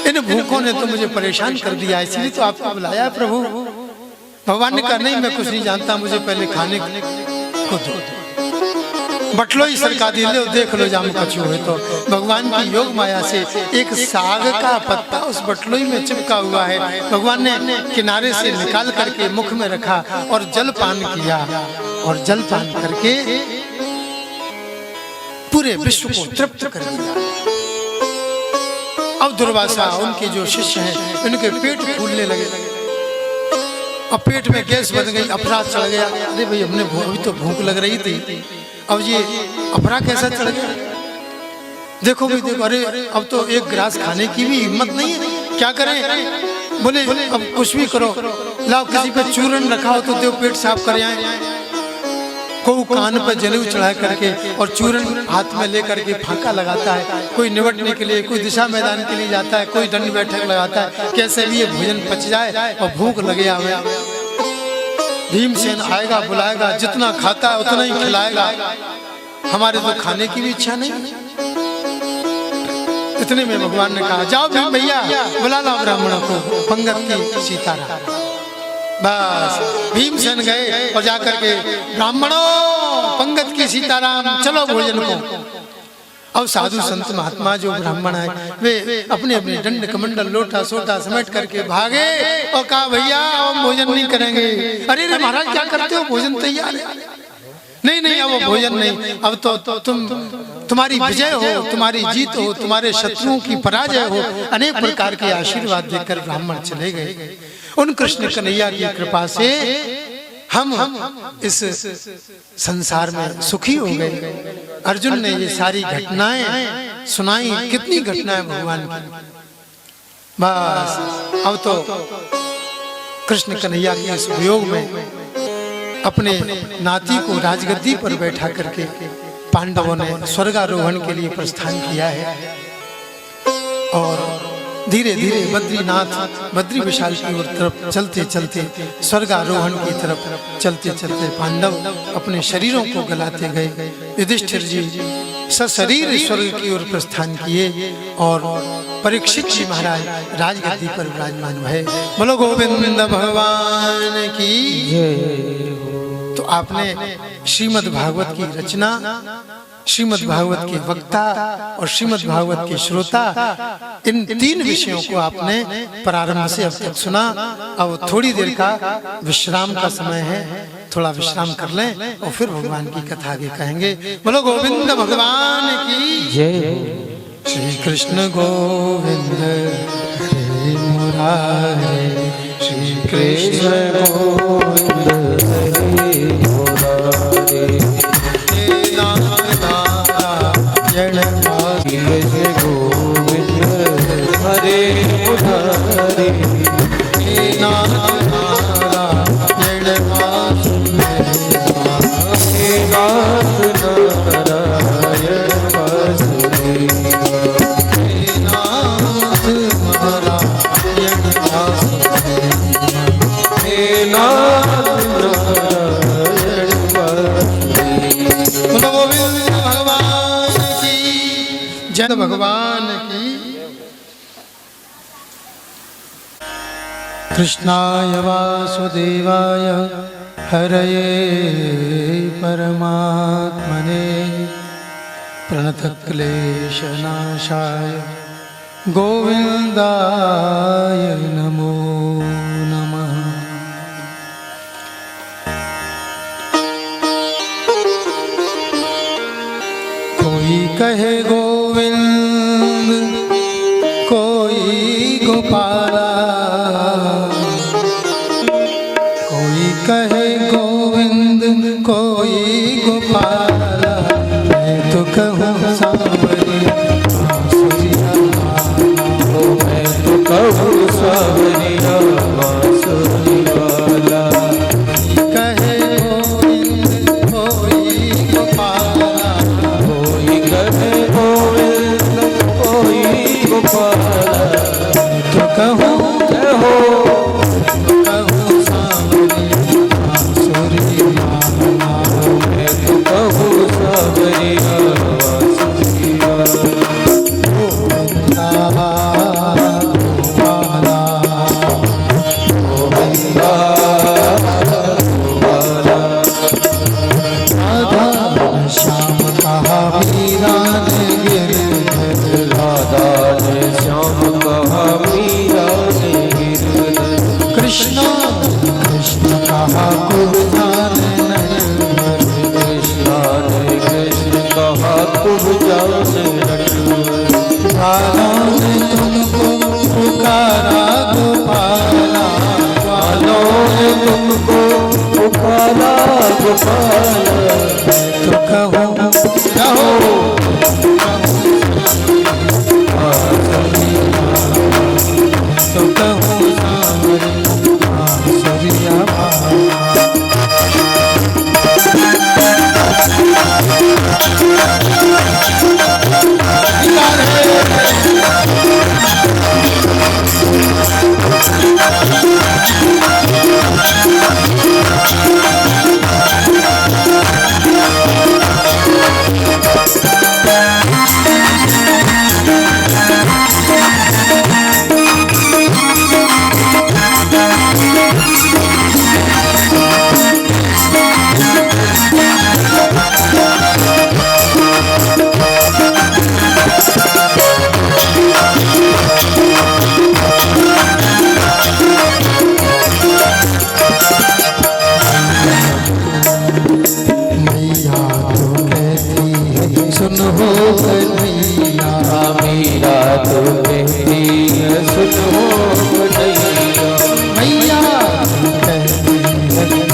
इन भूखों ने तो मुझे परेशान कर दिया, इसलिए तो आपको बुलाया है प्रभु। भगवान ने कहा, नहीं मैं कुछ नहीं जानता, मुझे पहले खाने को दो। बटलोई सरका दी, लो देख लो जाम कछू है। तो भगवान की योग माया से एक साग का पत्ता उस बटलोई में चिपका हुआ है, भगवान ने किनारे से निकाल करके मुख में रखा और जल पान किया, और जल पान करके पूरे विश्व को तृप्त कर दिया। अब दुर्वासा उनके जो शिष्य हैं उनके पेट फूलने लगे और पेट में गैस बन गई, अपराध चढ़ गया। अरे भाई हमने अभी तो भूख लग रही थी, अब ये अपराध कैसा चढ़ गया? देखो भाई देखो, अरे अब तो एक गिलास खाने की भी हिम्मत नहीं है, क्या करें? बोले अब कुछ भी करो, लाओ किसी पे चूरन रखा हो तो दो, पेट साफ कर आए। कोई कान पर जनेऊ चढ़ा करके और चूरन हाथ में लेकर के फांका लगाता है, कोई निबटने के लिए, कोई दिशा मैदान के लिए जाता है, कोई दंड बैठक लगाता है, कैसे भी ये भोजन पच जाए और भूख लगे आवे। भीमसेन आएगा, बुलाएगा, जितना खाता है उतना ही खिलाएगा, हमारे तो खाने की भी इच्छा नहीं। इतने में भगवान ने कहा जाओ भीम भैया बुला लो ब्राह्मणों को, पंगत की सीताराम। बस भीमसेन गए और जाकर के ब्राह्मणों पंगत की सीताराम चलो भोजन को। अब साधु संत महात्मा जो ब्राह्मण है वे अपने अपने दंड कमंडल लोटा सोटा समेट करके भागे और कहा भैया हम भोजन नहीं करेंगे। अरे रे महाराज क्या करते हो, भोजन तैयार है। नहीं नहीं अब वो भोजन नहीं, अब तो तुम्हारी विजय हो, तुम्हारी जीत हो, तुम्हारे शत्रुओं की पराजय हो। अनेक प्रकार के आशीर्वाद देकर ब्राह्मण चले गए। उन कृष्ण कन्हैया की कृपा से हम इस संसार में सुखी हो गए। अर्जुन ने ये सारी घटनाएं सुनाई, कितनी घटनाएं भगवान की। बस अब तो कृष्ण कन्हैया के इस वियोग में अपने नाती को राजगद्दी पर बैठा करके पांडवों ने स्वर्गारोहण के लिए प्रस्थान किया है। और धीरे धीरे बद्रीनाथ बद्री विशाल की ओर तरफ चलते चलते स्वर्गारोहण की तरफ चलते चलते पांडव अपने शरीरों को गलाते गए। युधिष्ठिर जी सशरीर स्वर्ग की ओर प्रस्थान किए और परीक्षित जी महाराज राजगद्दी पर विराजमान हुए। बोलो गोविंद भगवान की। तो आपने श्रीमद् भागवत की रचना, श्रीमद् भागवत के वक्ता और श्रीमद् भागवत के श्रोता, इन तीन विषयों को आपने प्रारंभ से अब तक सुना। अब थोड़ी देर का विश्राम का समय है, थोड़ा विश्राम कर लें और फिर भगवान की कथा आगे कहेंगे। बोलो गोविंद भगवान की जय। श्री कृष्ण गोविंद हरे मुरारे, श्री कृष्ण गोविंद हरे मुरारे, कृष्ण गोविंद हरे मुरारे, जय भगवान की। कृष्णाय वासुदेवाय हरये परमात्मने प्रणतक्लेशनाशाय गोविन्दाय नमो नमः। कोई कहे गोविंद, कोई गोपाला, कोई कहे गोविंद, कोई गोपाला, मैं तो कहूँ सांवरिया बांसुरिया वाला, मैं तो कहूँ सांवरिया बांसुरिया वाला। कहे गोविंद, कोई गोपाला, कोई कहे गोविंद, कोई गोपाला, तो कहूँ कहूँ सांवरिया बांसुरिया वाला, मैं तो कहूँ सांवरिया बांसुरिया वाला। गोविंदा गोपाला, गोविंदा गोपाला, राधा श्याम कहा मीरा ने गिरधर, राधा ने श्याम कहा मीरा ने गिरधर, कृष्ण कृष्ण कहा कुब्जा ने नटवर, कृष्णा ने कृष्ण कहा तुम जाने नटवर, बालों ने तुमको पुकारा गोपाला, बालों ने तुमको पुकारा गोपाला, तो कहूँ कहो तो कहूँ सांवरिया बांसुरिया वाला।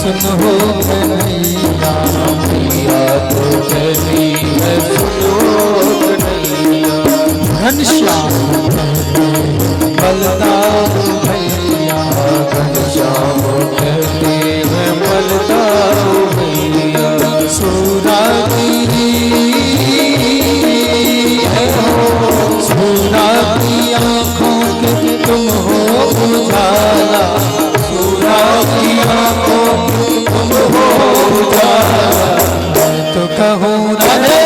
सुनो कन्हैया, मैया तो कहती है सुनो कन्हैया। घनश्याम बलदाऊ भैया, घनश्याम कहते हैं बलदाऊ भैया। सुरागिरी है हो, सुरा की आँखों के तुम हो उजाला, सुरा की आँखों के तुम हो उजाला। मैं तो कहूँ राधे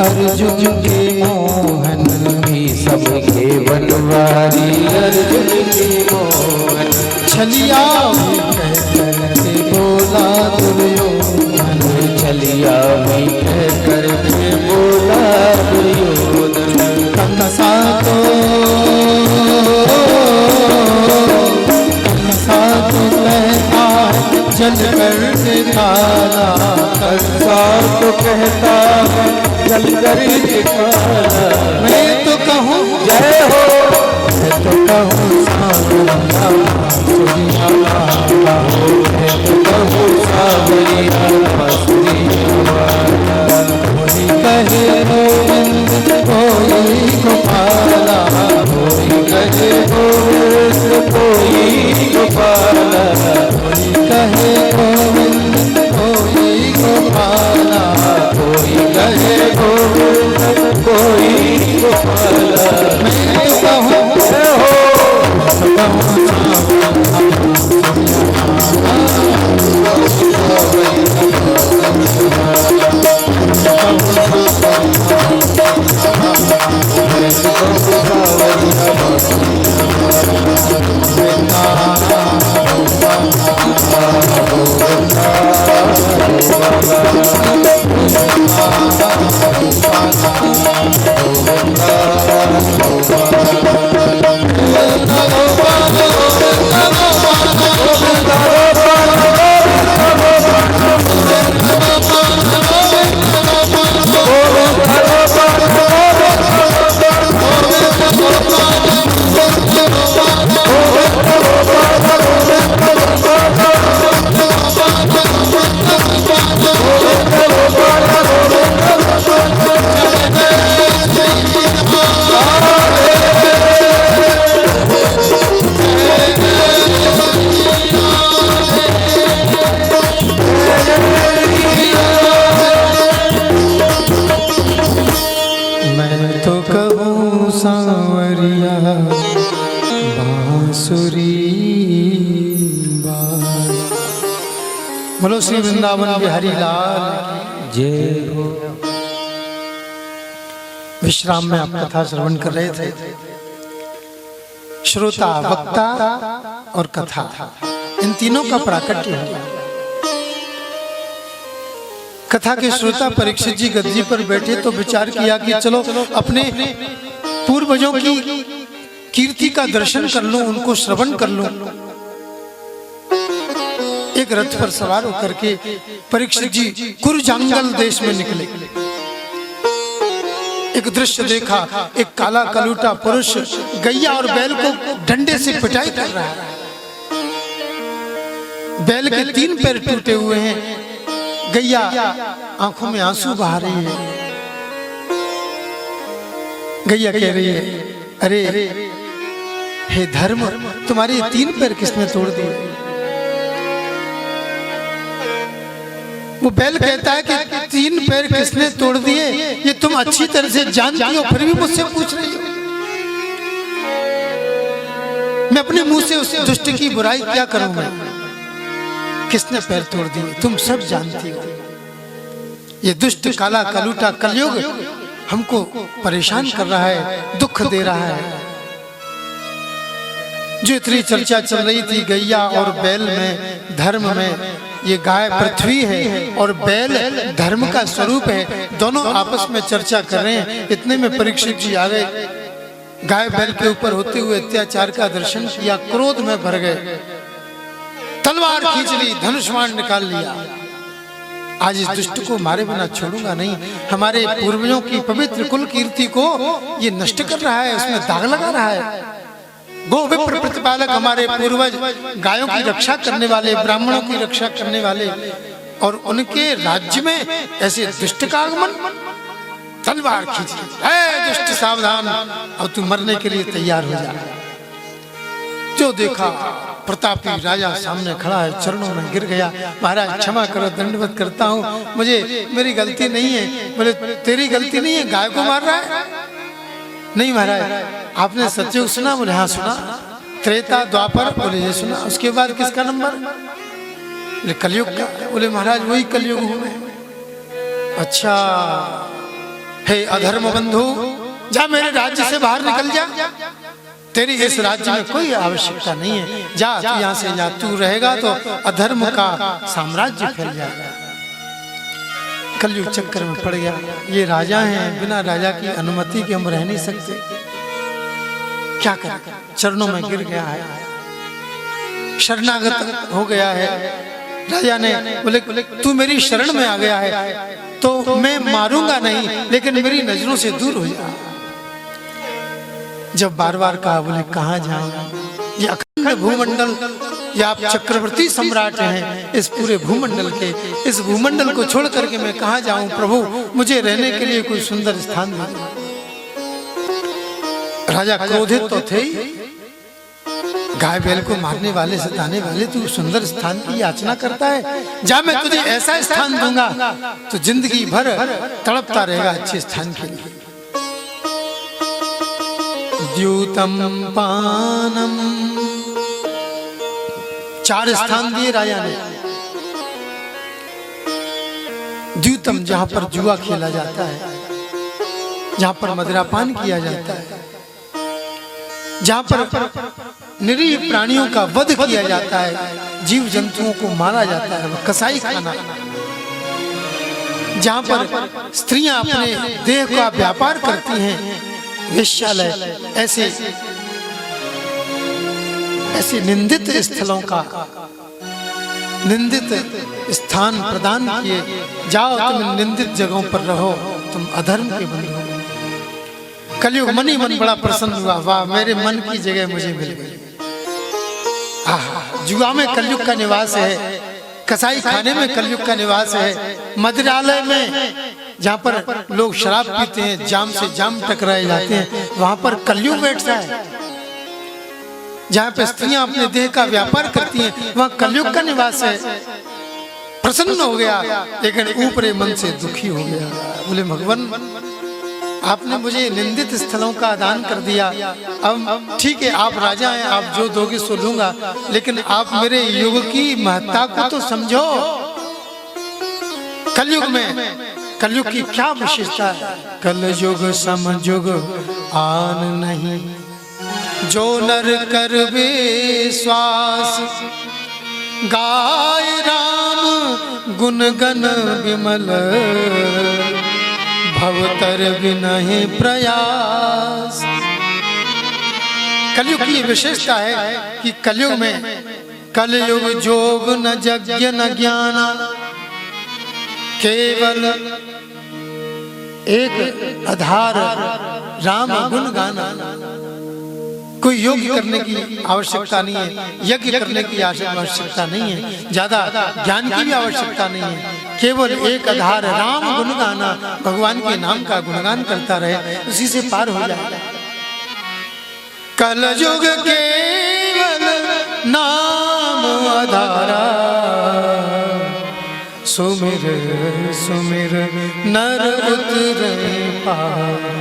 अर्जुन के मोहन भी सबके बनवारी, अर्जुन के मोहन। छलिया भी कहकर के बोला दुर्योधन, छलिया भी कहकर के बोला दुर्योधन। कंसा तो कहता जल कर दिखाना, कंसा तो कहता है जल कर दिखाना। मैं तो कहूँ जय हो, मैं तो कहूँ सावरिया बांसुरिया वाला, मैं तो कहूँ सावरिया बांसुरिया वाला। कोई कहे गोविंद कोई गोपाला, कोई कहे गोविंद कोई गोपाला, कोई कहे गोविंद कोई गोपाला, कोई कहे गोविंद कोई गोपाला। मैं तो कहूँ सांवरिया बांसुरी बाज। बोलो श्री वृंदावन बिहारी लाल जय हो। विश्राम में आप कथा श्रवण कर रहे थे। श्रोता, वक्ता और कथा, इन तीनों का प्राकट्य है। कथा के श्रोता परीक्षित जी गद्दी पर बैठे तो विचार किया कि चलो अपने पूर्वजों की कीर्ति का दर्शन कर लूं, उनको श्रवण कर लूं। एक रथ पर सवार होकर के परीक्षित जी कुरुजांगल देश में निकले। एक दृश्य देखा, एक काला कलूटा पुरुष गैया और बैल को डंडे से पिटाई कर रहा है। बैल के 3 पैर टूटे हुए हैं, गैया आंखों में आंसू बहा रही है। गैया कह रही है, अरे हे धर्म, तुम्हारे 3 पैर किसने तोड़ दिए? वो बैल कहता है कि 3 पैर किसने तोड़ दिए ये तुम अच्छी तरह से जानती हो, फिर भी मुझसे पूछ रही हो। मैं अपने मुंह से उस दुष्ट की बुराई क्या करूं मैं? किसने पैर तोड़ दिए तुम सब जानती हो। ये दुष्ट काला कलूटा कलयुग हमको परेशान कर रहा है, दुख दे रहा है। जो इतनी चर्चा चल रही थी गैया और बैल में, धर्म में, ये गाय पृथ्वी है और बैल धर्म का स्वरूप है, दोनों आपस में चर्चा कर रहे हैं। इतने में परीक्षित जी आ गए, गाय बैल के ऊपर होते हुए अत्याचार का दर्शन किया, क्रोध में भर गए, तलवार खींच ली, धनुष्मान निकाल लिया। आज इस दुष्ट को मारे बिना छोड़ूंगा नहीं। हमारे पूर्वजों की पवित्र कुल कीर्ति को ये नष्ट कर रहा है, उसमें दाग लगा रहा है। गो विप्र प्रतिपालक हमारे पूर्वज गायों की रक्षा करने वाले, ब्राह्मणों की रक्षा करने वाले, और उनके राज्य में ऐसे दुष्ट का आगमन। तलवार खींची, ऐ दुष्ट सावधान, अब तू मरने के लिए तैयार हो जा। जो देखा प्रतापी राजा सामने खड़ा है, चरणों में गिर गया। महाराज क्षमा करो, दंडवत करता हूँ, मुझे मेरी गलती नहीं है। बोले तेरी गलती नहीं है, गाय को मार रहा है? नहीं महाराज, आपने सतयुग सुना? बोले हाँ सुना। त्रेता द्वापर? बोले ये सुना। उसके बाद किसका नंबर? बोले कलयुग का। बोले महाराज वही कलयुग हूँ मैं। अच्छा, हे अधर्म बंधु, जा मेरे राज्य से बाहर निकल जा, तेरी इस राज्य में कोई आवश्यकता नहीं है, जा तू यहाँ से जा। तू रहेगा तो अधर्म का साम्राज्य फैल जाएगा। कलयुग चक्कर में पड़ गया। ये राजा हैं, बिना राजा की अनुमति के हम रह नहीं सकते, क्या करें? चरणों में गिर गया है, शरणागत हो गया है। राजा ने बोले तू मेरी शरण में आ गया है तो मैं मारूंगा नहीं, लेकिन मेरी नजरों से दूर हो जा। जब बार बार कहा, बोले कहाँ जाऊं? ये अखंड भूमंडल, ये आप चक्रवर्ती सम्राट हैं इस पूरे भूमंडल के, इस भूमंडल को छोड़ करके मैं कहाँ जाऊं प्रभु? मुझे रहने के लिए कोई सुंदर स्थान दे। राजा क्रोधित तो थे ही, गाय बैल को मारने वाले, सताने वाले, तू सुंदर स्थान की याचना करता है? जा, मैं तुझे ऐसा स्थान दूंगा तो जिंदगी भर तड़पता रहेगा अच्छे स्थान के लिए। द्यूतम पानम, 4 स्थान दिए राजा ने। द्यूतम, जहां पर जुआ खेला जाता है, जहां पर मदिरापान किया जाता है, जहां पर निरीह प्राणियों का वध किया जाता है, जीव जंतुओं को मारा जाता है, कसाई खाना, जहां पर स्त्रियां अपने देह का व्यापार करती हैं, वेश्यालय, ऐसे ऐसे निंदित स्थलों का निंदित स्थान प्रदान किए। जाओ तुम निंदित जगहों पर रहो, तुम अधर्म के बंधु हो। कलयुग मन ही मन बड़ा प्रसन्न हुआ, वाह मेरे मन की जगह मुझे मिल गई। जुआ में कलयुग का निवास है, कसाई खाने में कलयुग का निवास है, मदिरालय में जहाँ पर लोग शराब पीते हैं, जाम से जाम टकराए जाते हैं, वहां पर कलयुग बैठता है। जहाँ पे स्त्रियां अपने देह का व्यापार करती हैं, वहां कलयुग का निवास है। प्रसन्न हो गया, लेकिन ऊपरी मन से दुखी हो गया। बोले भगवान, आपने मुझे निंदित स्थलों का दान कर दिया, अब ठीक है आप राजा हैं, आप जो दोगे सो लूंगा, लेकिन आप मेरे युग की महत्ता को तो समझो। कलयुग में, कलयुग की क्या विशेषता है? कलयुग समयुग आन नहीं, जो नर कर विश्वास, गाय राम गुण गण विमल, भवतर बिनहि प्रयास। कलयुग की विशेषता है कि कलयुग में कलयुग जोग न यज्ञ न ज्ञान, केवल एक आधार राम गुण गाना। कोई योग करने की आवश्यकता नहीं है, यज्ञ करने की आवश्यकता नहीं है, ज्यादा ज्ञान की भी आवश्यकता नहीं है, केवल एक आधार राम गुण गाना, भगवान के नाम का गुणगान करता रहे, उसी से पार हो जाएगा। कलयुग केवल नाम आधारा, सुमिर सुमिर नर उतरे पार।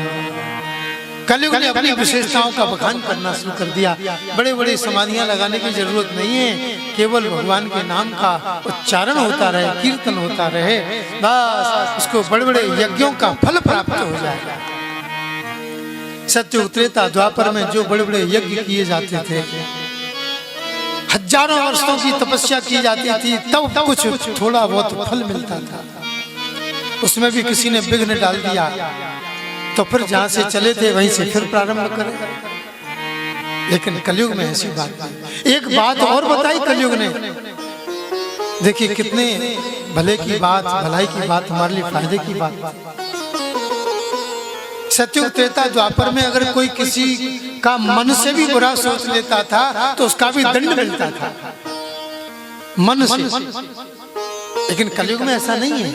कलयुग ने अपनी विशेषताओं का बखान करना शुरू कर दिया। बड़े बड़े समाधियां लगाने की जरूरत नहीं है, केवल भगवान के नाम का उच्चारण होता रहे, कीर्तन होता रहे, बस उसको बड़े बड़े यज्ञों का फल प्राप्त हो जाएगा। सत्युग त्रेता द्वापर में जो बड़े बड़े यज्ञ किए जाते थे, हजारों वर्षों की तपस्या की जाती थी, तब कुछ थोड़ा बहुत फल मिलता था। उसमें भी किसी ने विघ्न डाल दिया तो फिर जहां से चले थे वहीं से फिर प्रारंभ करें। लेकिन कलयुग में ऐसी बात नहीं। एक बात और बताई कलयुग ने, देखिए कितने भले की बात, भलाई की बात, हमारे लिए फायदे की बात। सत्युग त्रेता द्वापर में अगर कोई किसी का मन से भी बुरा सोच लेता था तो उसका भी दंड मिलता था मन से। लेकिन कलयुग में ऐसा नहीं है,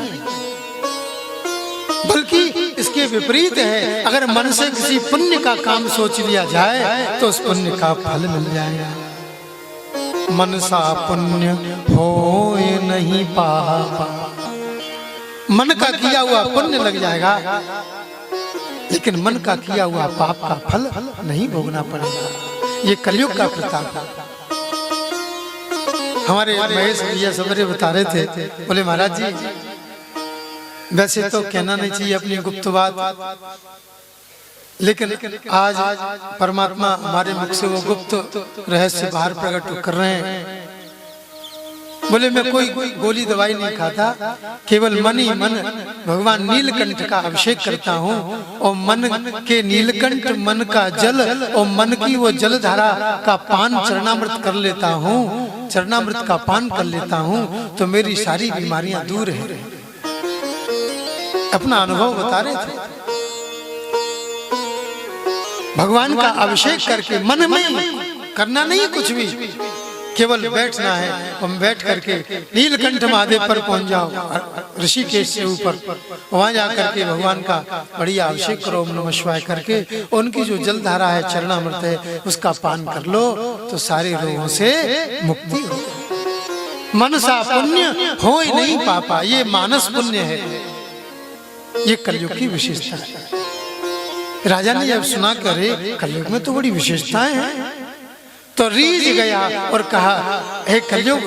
बल्कि इसके विपरीत है। अगर मन से किसी पुण्य का काम सोच लिया जाए तो उस पुण्य का फल मिल जाएगा। मनसा पुण्य होए नहीं पापा, मन का किया हुआ पुण्य लग जाएगा, लेकिन मन का किया हुआ पाप का फल नहीं भोगना पड़ेगा। ये कलयुग का प्रताप है। हमारे महेश भैया सवेरे बता रहे थे, बोले महाराज जी वैसे तो कहना नहीं चाहिए अपनी गुप्त बात, लेकिन आज परमात्मा हमारे मुख से वो गुप्त रहस्य बाहर प्रकट कर रहे हैं। बोले मैं कोई गोली दवाई नहीं खाता, केवल मन ही मन भगवान नीलकंठ का अभिषेक करता हूँ, और मन के नीलकंठ मन का जल और मन की वो जल धारा का पान चरणामृत कर लेता हूँ, चरणामृत का पान कर लेता हूँ तो मेरी सारी बीमारियां दूर है। अपना अनुभव बता रहे थे। भगवान का अभिषेक करके मन में करना नहीं कुछ भी, केवल बैठना है। हम बैठ करके नीलकंठ महादेव पर पहुंच जाओ, ऋषिकेश से ऊपर, वहां जाकर के भगवान का बढ़िया अभिषेक करो, ओम नमः शिवाय करके उनकी जो जल धारा है, चरणामृत है, उसका पान कर लो तो सारे रोगों से मुक्ति हो। मनसा पुण्य हो ही नहीं पापा, ये मानस पुण्य है। ये कलयुग की विशेषता है। राजा ने जब सुना करे कलयुग में तो बड़ी विशेषताएं हैं, तो रीझ गया और कहा, हे कलयुग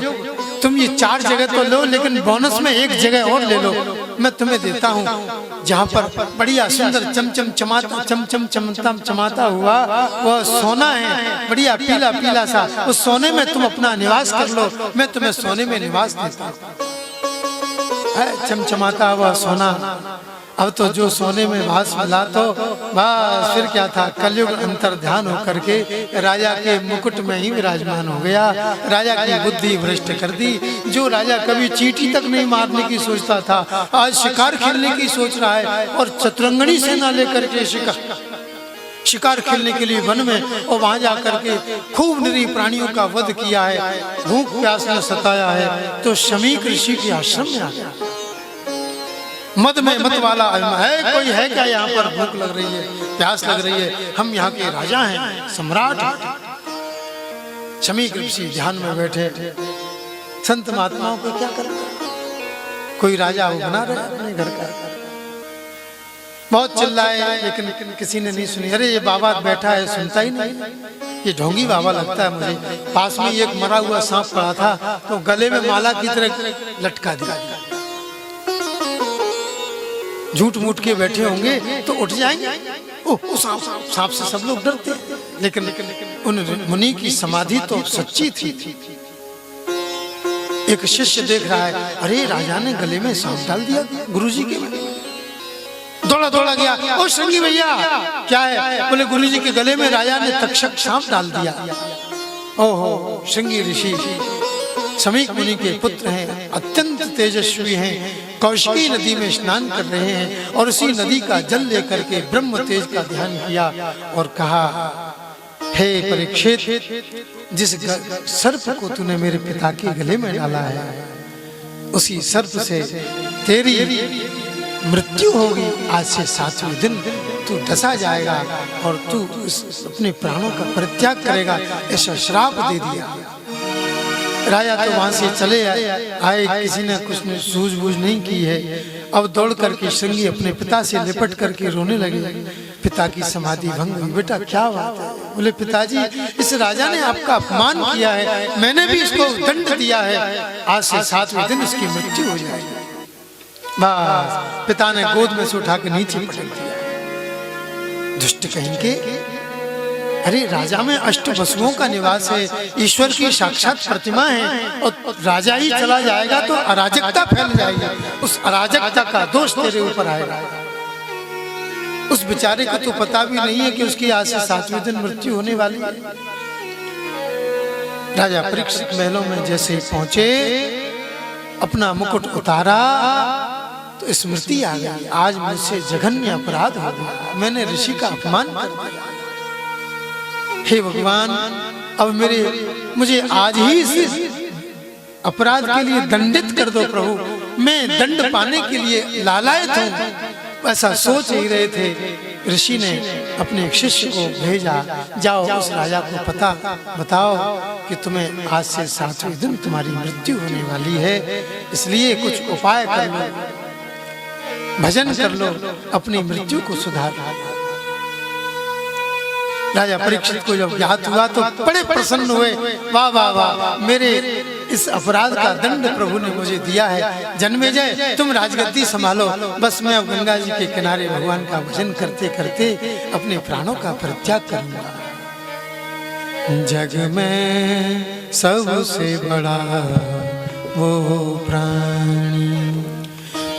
तुम ये 4 जगह तो लो, लेकिन बोनस में 1 जगह और ले लो, मैं तुम्हें देता हूँ जहाँ पर बढ़िया सुंदर चमचम चमाता, चमचम चमचम चमाता हुआ वह सोना है, बढ़िया पीला पीला सा, उस सोने में तुम अपना निवास कर लो, मैं तुम्हें सोने में निवास देता हूँ। चमचमाता हुआ सोना, अब तो जो सोने में भास मिला तो बस फिर क्या था, कलयुग अंतर ध्यान होकर के राजा के मुकुट में ही विराजमान हो गया। राजा की बुद्धि भ्रष्ट कर दी। जो राजा कभी चींटी तक नहीं मारने की सोचता था, आज शिकार खेलने की सोच रहा है, और चतुरंगनी सेना लेकर के शिकार खेलने के लिए वन में, और वहां जाकर के खूब निरीह प्राणियों का वध किया है, भूख प्यास में सताया है, तो शमीक ऋषि के आश्रम में आ गया। मद में मत वाला है, कोई है क्या यहाँ पर, भूख लग रही है, प्यास लग रही है, हम यहाँ के राजा हैं, सम्राट। शमीक ऋषि ध्यान में बैठे। संत महात्माओं को क्या करना, कोई राजा वो बना रहे अपने घर का। बहुत चिल्लाए लेकिन किसी ने नहीं सुनी। अरे ये बाबा बैठा है, सुनता ही नहीं, ये ढोंगी बाबा लगता है मुझे। पास में एक मरा हुआ सांप पड़ा था, तो गले में माला की तरह लटका दिया। झूठ मूठ के बैठे होंगे तो उठ जाएंगे। ओह सांप से सब लोग डरते हैं, लेकिन उन मुनि की समाधि तो सच्ची थी। एक शिष्य देख रहा है, अरे राजा ने गले में सांप डाल दिया गुरुजी के। दौड़ा दौड़ा गया, ओ श्रृंगी भैया क्या है? बोले गुरुजी के गले में राजा ने तक्षक सांप डाल दिया। ओहो, श्रृंगी ऋषि शमीक मुनि के पुत्र हैं, अत्यंत तेजस्वी हैं, कौशिकी नदी में स्नान कर रहे हैं, और उसी नदी का जल लेकर के ब्रह्म तेज का ध्यान किया और कहा, हे परीक्षित, जिस सर्प को तूने मेरे पिता के गले में डाला है, उसी सर्प से तेरी मृत्यु होगी। आज से 7वें दिन तू डसा जाएगा और तू अपने प्राणों का परित्याग करेगा, ऐसा श्राप दे दिया। राजा तो वहां से चले आए, किसी ने कुछ सूझबूझ नहीं की है। अब दौड़ करके श्रृंगी अपने पिता से लिपट करके रोने लगे। पिता की समाधि भंग हुई। बेटा क्या बात है? बोले पिताजी इस राजा ने आपका अपमान किया है, मैंने भी इसको दंड दिया है, आज से 7वें दिन इसकी मृत्यु हो जाएगी। बस पिता ने गोद में से उठा के नीचे पटक दिया। दुष्ट कहेंगे, अरे राजा में अष्ट वसुओं का निवास है, ईश्वर की साक्षात प्रतिमा है, और राजा ही चला जाएगा तो अराजकता फैल जाएगी, उस अराजकता का दोष तेरे ऊपर आएगा। उस बेचारे को तो पता भी नहीं है कि उसकी आज से 7वें दिन मृत्यु होने वाली है। राजा परीक्षित महलों में जैसे पहुंचे, अपना मुकुट उतारा तो स्मृति आ गई, आज मुझसे जघन्य अपराध हो गया, मैंने ऋषि का अपमान कर दिया। हे भगवान, अब मुझे आज ही इस अपराध के लिए दंडित कर दो प्रभु, मैं दंड पाने के लिए लालायत हूं। ऐसा सोच ही रहे थे, ऋषि ने अपने एक शिष्य को भेजा, जाओ उस राजा को पता बताओ कि तुम्हें आज से 7वें दिन तुम्हारी मृत्यु होने वाली है, इसलिए कुछ उपाय कर लो, भजन कर लो, अपनी मृत्यु को सुधार लो। राजा परीक्षित को जब ज्ञात हुआ तो बड़े प्रसन्न हुए, वाह वाह वाह, मेरे इस अपराध का दंड प्रभु ने मुझे दिया है, जन्मेजय तुम राजगद्दी संभालो, बस मैं अब गंगा जी के किनारे भगवान का भजन करते करते अपने प्राणों का परित्याग करूंगा। जग में सबसे बड़ा वो प्राणी,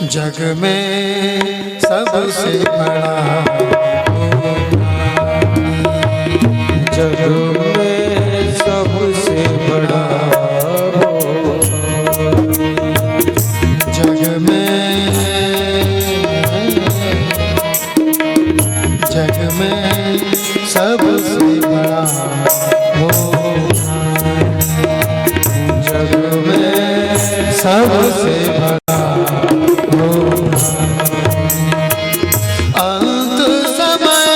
जग में सबसे बड़ा जग में सबसे बड़ा जग में सबसे बड़ा वो, जग में सबसे बड़ा वो, अंत समय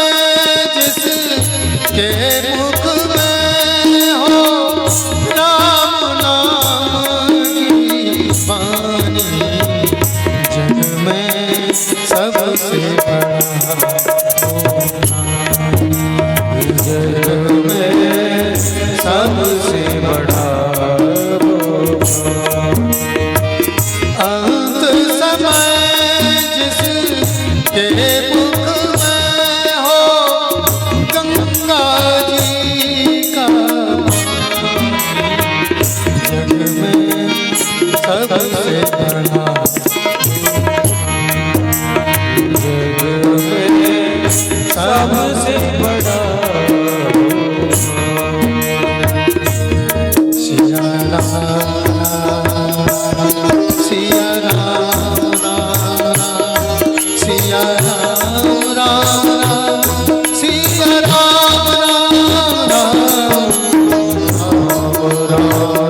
जिसके मुख में हो राम नाम की वाणी, जग में सबसे बड़ा जग में सबसे बड़ा अंत समय जिसके मुख में हो गंगा जी का, जग में सबसे बड़ा, जग में सबसे बड़ा सिया राम सिया राम सिया राम राम राम सिया राम राम राम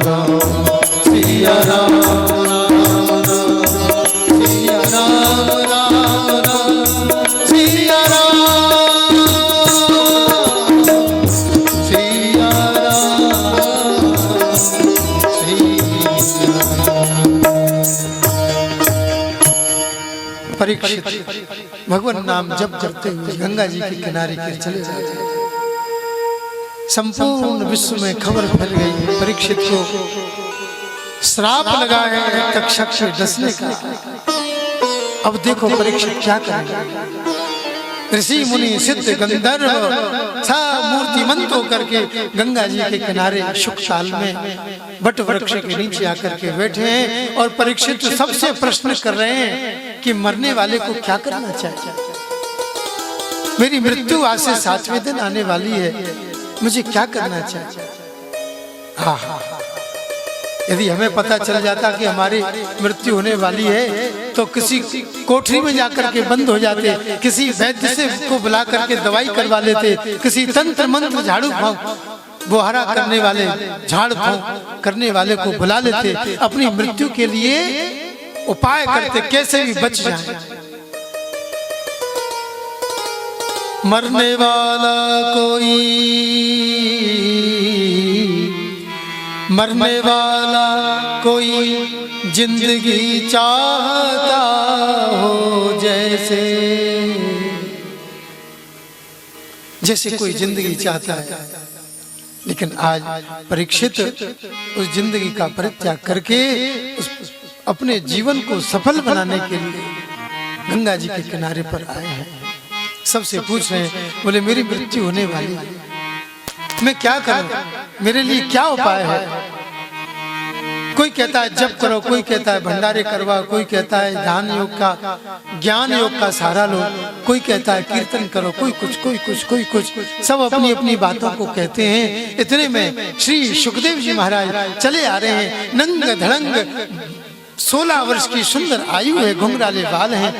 राम सिया राम राम सिया राम राम सिया राम सिया परीक्षित भगवान नाम जप करते हुए गंगा जी के किनारे के चले जाते। संपूर्ण विश्व में खबर फैल गई, परीक्षित को श्राप लगा है तक्षक से डसने का। अब देखो परीक्षित क्या करेंगे। ऋषि मुनि सिद्ध गंधर्व सब मूर्तिमंत होकर के गंगा जी के किनारे शुक साल में बट वृक्ष के नीचे आकर के बैठे हैं और परीक्षित सबसे प्रश्न कर रहे हैं कि मरने वाले को क्या करना चाहिए। मेरी मृत्यु आज से 7वें दिन आने वाली है, मुझे क्या करना चाहिए। हाँ हाँ, यदि हमें पता चल जाता कि हमारी मृत्यु होने वाली है तो किसी कोठरी में जाकर के बंद हो जाते, किसी वैद्य से को बुला करके दवाई करवा लेते, किसी तंत्र मंत्र झाड़ू बुहारा करने वाले झाड़ फूंक करने वाले को बुला लेते, अपनी मृत्यु के लिए उपाय करते, कैसे भी बच जाए। मरने वाला कोई मरने वाला कोई जिंदगी चाहता हो जैसे, जैसे कोई जिंदगी चाहता है, लेकिन आज परीक्षित उस जिंदगी का परित्याग करके उस अपने जीवन को सफल बनाने के लिए गंगा जी के किनारे पर आए हैं। सबसे पूछ रहे हैं, बोले मेरी मृत्यु होने वाली है, मैं क्या करूं, मेरे लिए क्या उपाय है? कोई कहता है जप करो, कोई कहता है भंडारे करवाओ, कोई कहता है ध्यान योग का, ज्ञान योग का सहारा लो, कोई कहता है कीर्तन करो, कोई कुछ कोई कुछ कोई कुछ, सब अपनी अपनी बातों को कहते हैं। इतने में श्री सुखदेव जी महाराज चले आ रहे हैं। नंग धड़ंग 16 वर्ष की सुंदर आयु है, घुंघराले बाल हैं,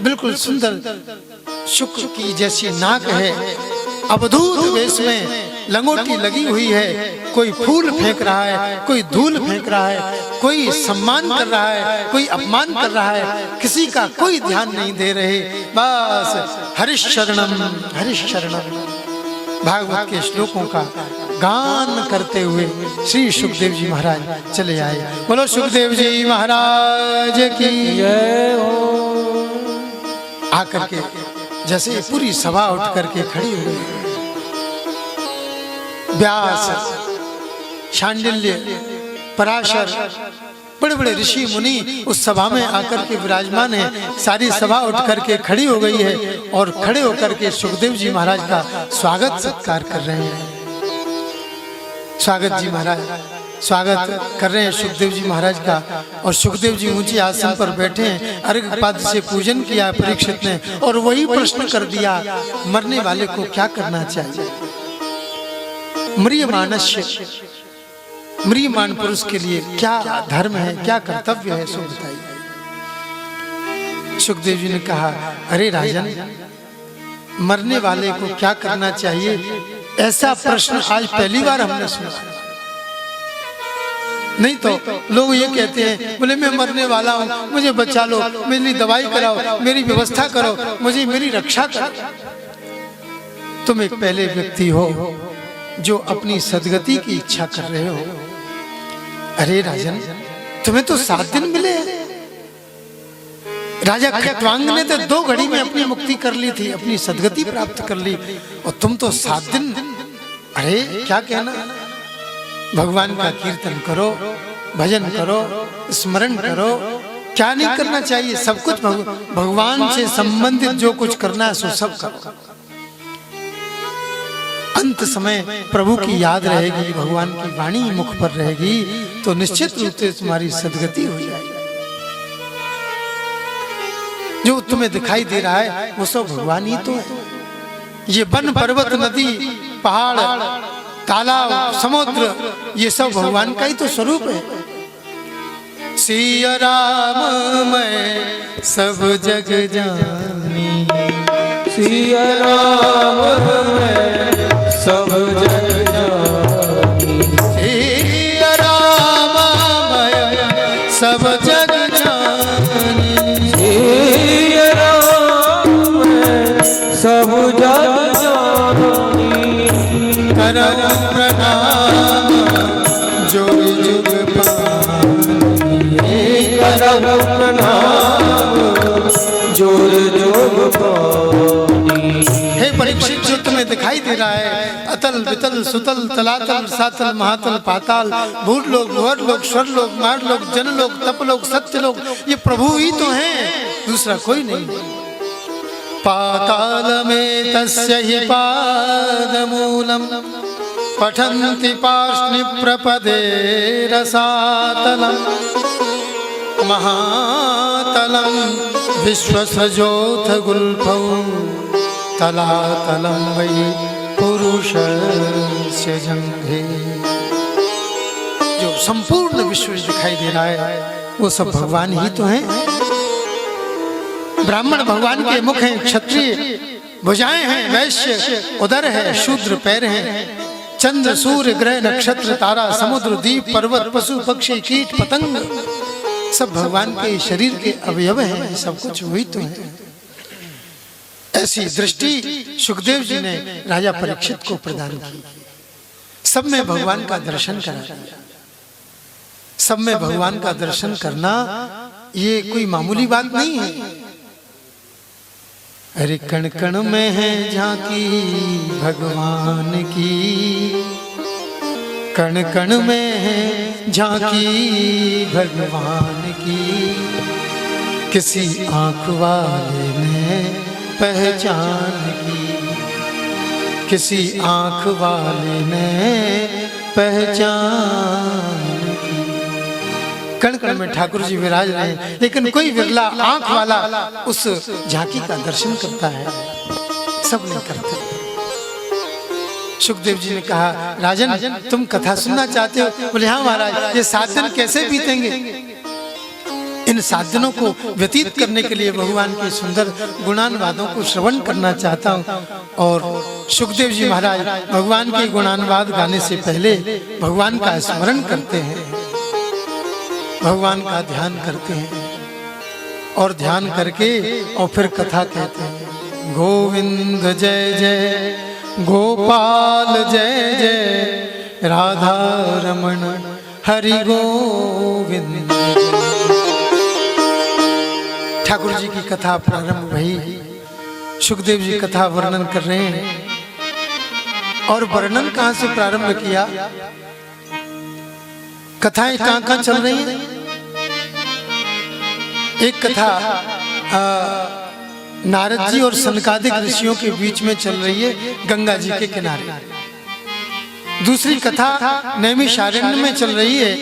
बिल्कुल सुंदर शुक्र की जैसी नाक है, अवधूत वेश में लंगोटी लगी हुई है। कोई फूल फेंक रहा है, कोई धूल फेंक रहा है, कोई सम्मान कर रहा है, कोई अपमान कर रहा है, किसी का कोई ध्यान नहीं दे रहे। बस हरिश शरणम हरिश शरणम भागवत के श्लोकों का गान करते हुए श्री सुखदेव जी महाराज चले आए। बोलो सुखदेव जी महाराज की जय हो। आकर के जैसे पूरी सभा उठ करके खड़ी हुई, व्यास, शांडिल्य, पराशर, बड़े बड़े ऋषि मुनि उस सभा में आकर के विराजमान हैं। सारी सभा उठ करके खड़ी हो गई है और खड़े होकर के सुखदेव जी महाराज का स्वागत सत्कार कर रहे हैं। स्वागत जी महाराज स्वागत कर रहे हैं सुखदेव जी महाराज का। और सुखदेव जी ऊंचे आसन पर बैठे हैं, अर्घ पाद से पूजन किया परीक्षित ने, और वही प्रश्न कर दिया, मरने वाले को क्या करना चाहिए? म्रियमानस्य, म्रियमान पुरुष के लिए क्या धर्म है, क्या कर्तव्य है, सो बताइए। सुखदेव जी ने कहा, अरे राजन, मरने वाले को क्या करना चाहिए, ऐसा प्रश्न आज पहली बार हमने सुना। नहीं तो लोग ये कहते हैं, बोले मैं मरने वाला हूं, मुझे बचा लो, मेरी दवाई कराओ, मेरी व्यवस्था करो, मुझे मेरी रक्षा करो। तुम एक पहले व्यक्ति हो जो अपनी सदगति की इच्छा कर रहे हो। अरे राजन, तुम्हें तो 7 दिन मिले। राजा खट्वांग ने तो 2 घड़ी में अपनी मुक्ति कर ली थी, अपनी सदगति प्राप्त कर ली, और तुम तो 7 दिन। अरे क्या कहना, भगवान का कीर्तन करो, भजन करो, स्मरण करो, क्या नहीं करना चाहिए, सब कुछ भगवान से संबंधित जो कुछ करना है सो सब करो। अंत समय प्रभु की याद रहेगी, भगवान की वाणी मुख पर रहेगी, तो निश्चित रूप से तुम्हारी सदगति हो जाएगी। जो तुम्हें दिखाई दे रहा है वो सब भगवान ही तो है। ये वन पर्वत नदी पहाड़ तालाब समुद्र, ये सब भगवान का ही तो स्वरूप है। सिया राम मैं सब जग जानी, सिया राम मैं सब जग जानी, सिया राम मैं सब जग जानी, सिया राम मैं सब जग जानी, करम प्रणाम जोग जुग पानी, करम प्रणाम जोग जुग पानी। हे परीक्षित, जो तुम्हें दिखाई दे रहा है, अतल वितल सुतल तलातल सातल महातल पाताल, भूत लोक लोहर लोक स्वर लोक मार लोक जन लोक तप लोक सत्य लोक, ये प्रभु ही तो हैं, दूसरा कोई नहीं। पाताल में तस्य हि पादमूलम पठन्ति पार्ष्णि प्रपदे रसातलम, महातलम विश्वसजोथ गुल्फौ तलातलम वै पुरुषस्य जंघे। जो संपूर्ण विश्व दिखाई दे रहा है वो सब भगवान ही तो हैं। ब्राह्मण भगवान के मुख हैं, क्षत्रिय भुजाएं हैं, वैश्य उदर है, शूद्र पैर हैं, चंद्र सूर्य ग्रह नक्षत्र तारा समुद्र द्वीप पर्वत पशु पक्षी कीट पतंग सब भगवान के शरीर के अवयव हैं, सब कुछ वही तो है। ऐसी दृष्टि सुखदेव जी ने राजा परीक्षित को प्रदान की। सब में भगवान का दर्शन करा। सब में भगवान का दर्शन करना ये कोई मामूली बात नहीं है। अरे कण कण में है झांकी भगवान की, कण कण में है झांकी भगवान की, किसी आंख वाले ने पहचान की, किसी आंख वाले ने पहचान की। कण कण में ठाकुर जी विराज रहे हैं, लेकिन कोई विरला आंख वाला उस झांकी का दर्शन करता है, सब नहीं करते। सुखदेव जी ने कहा, राजन तुम कथा सुनना चाहते हो? बोले हाँ महाराज, ये 7 दिन कैसे बीतेंगे? इन 7 दिनों को व्यतीत करने के लिए भगवान के सुंदर गुणानुवादों को श्रवण करना चाहता हूँ। और सुखदेव जी महाराज भगवान के गुणानुवाद गाने से पहले भगवान का स्मरण करते हैं, भगवान का ध्यान करते हैं, और ध्यान करके और फिर कथा कहते हैं। गोविंद जय जय गोपाल जय जय, राधा रमण हरि गोविंद। ठाकुर जी की कथा प्रारंभ भई, सुखदेव जी कथा वर्णन कर रहे हैं। और वर्णन कहां से प्रारंभ किया? कथाएं कहां चल रही हैं? एक कथा नारद जी और सनकादिक ऋषियों के बीच में चल रही है, गंगा जी के किनारे। दूसरी कथा नैमिषारण्य में चल रही है,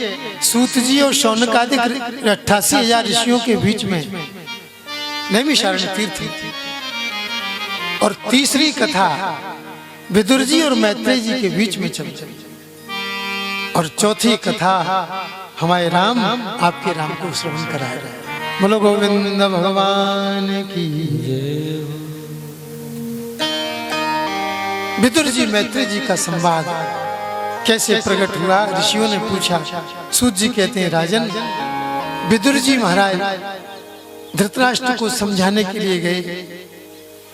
सूत जी और शौनकादिक 88,000 ऋषियों के बीच में, नैमिषारण्य तीर्थ। और तीसरी कथा विदुर जी और मैत्रेय जी के बीच में चल रही है। और चौथी कथा हमारे राम आपके राम को श्रवण करा रहे हैं। बोलो गोविंद भगवान की जय। विदुर जी मैत्रेय जी का संवाद कैसे प्रकट हुआ? ऋषियों ने पूछा। सूत जी कहते हैं, राजन विदुर जी महाराज धृतराष्ट्र को समझाने के लिए गए।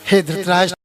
हे धृतराष्ट्र,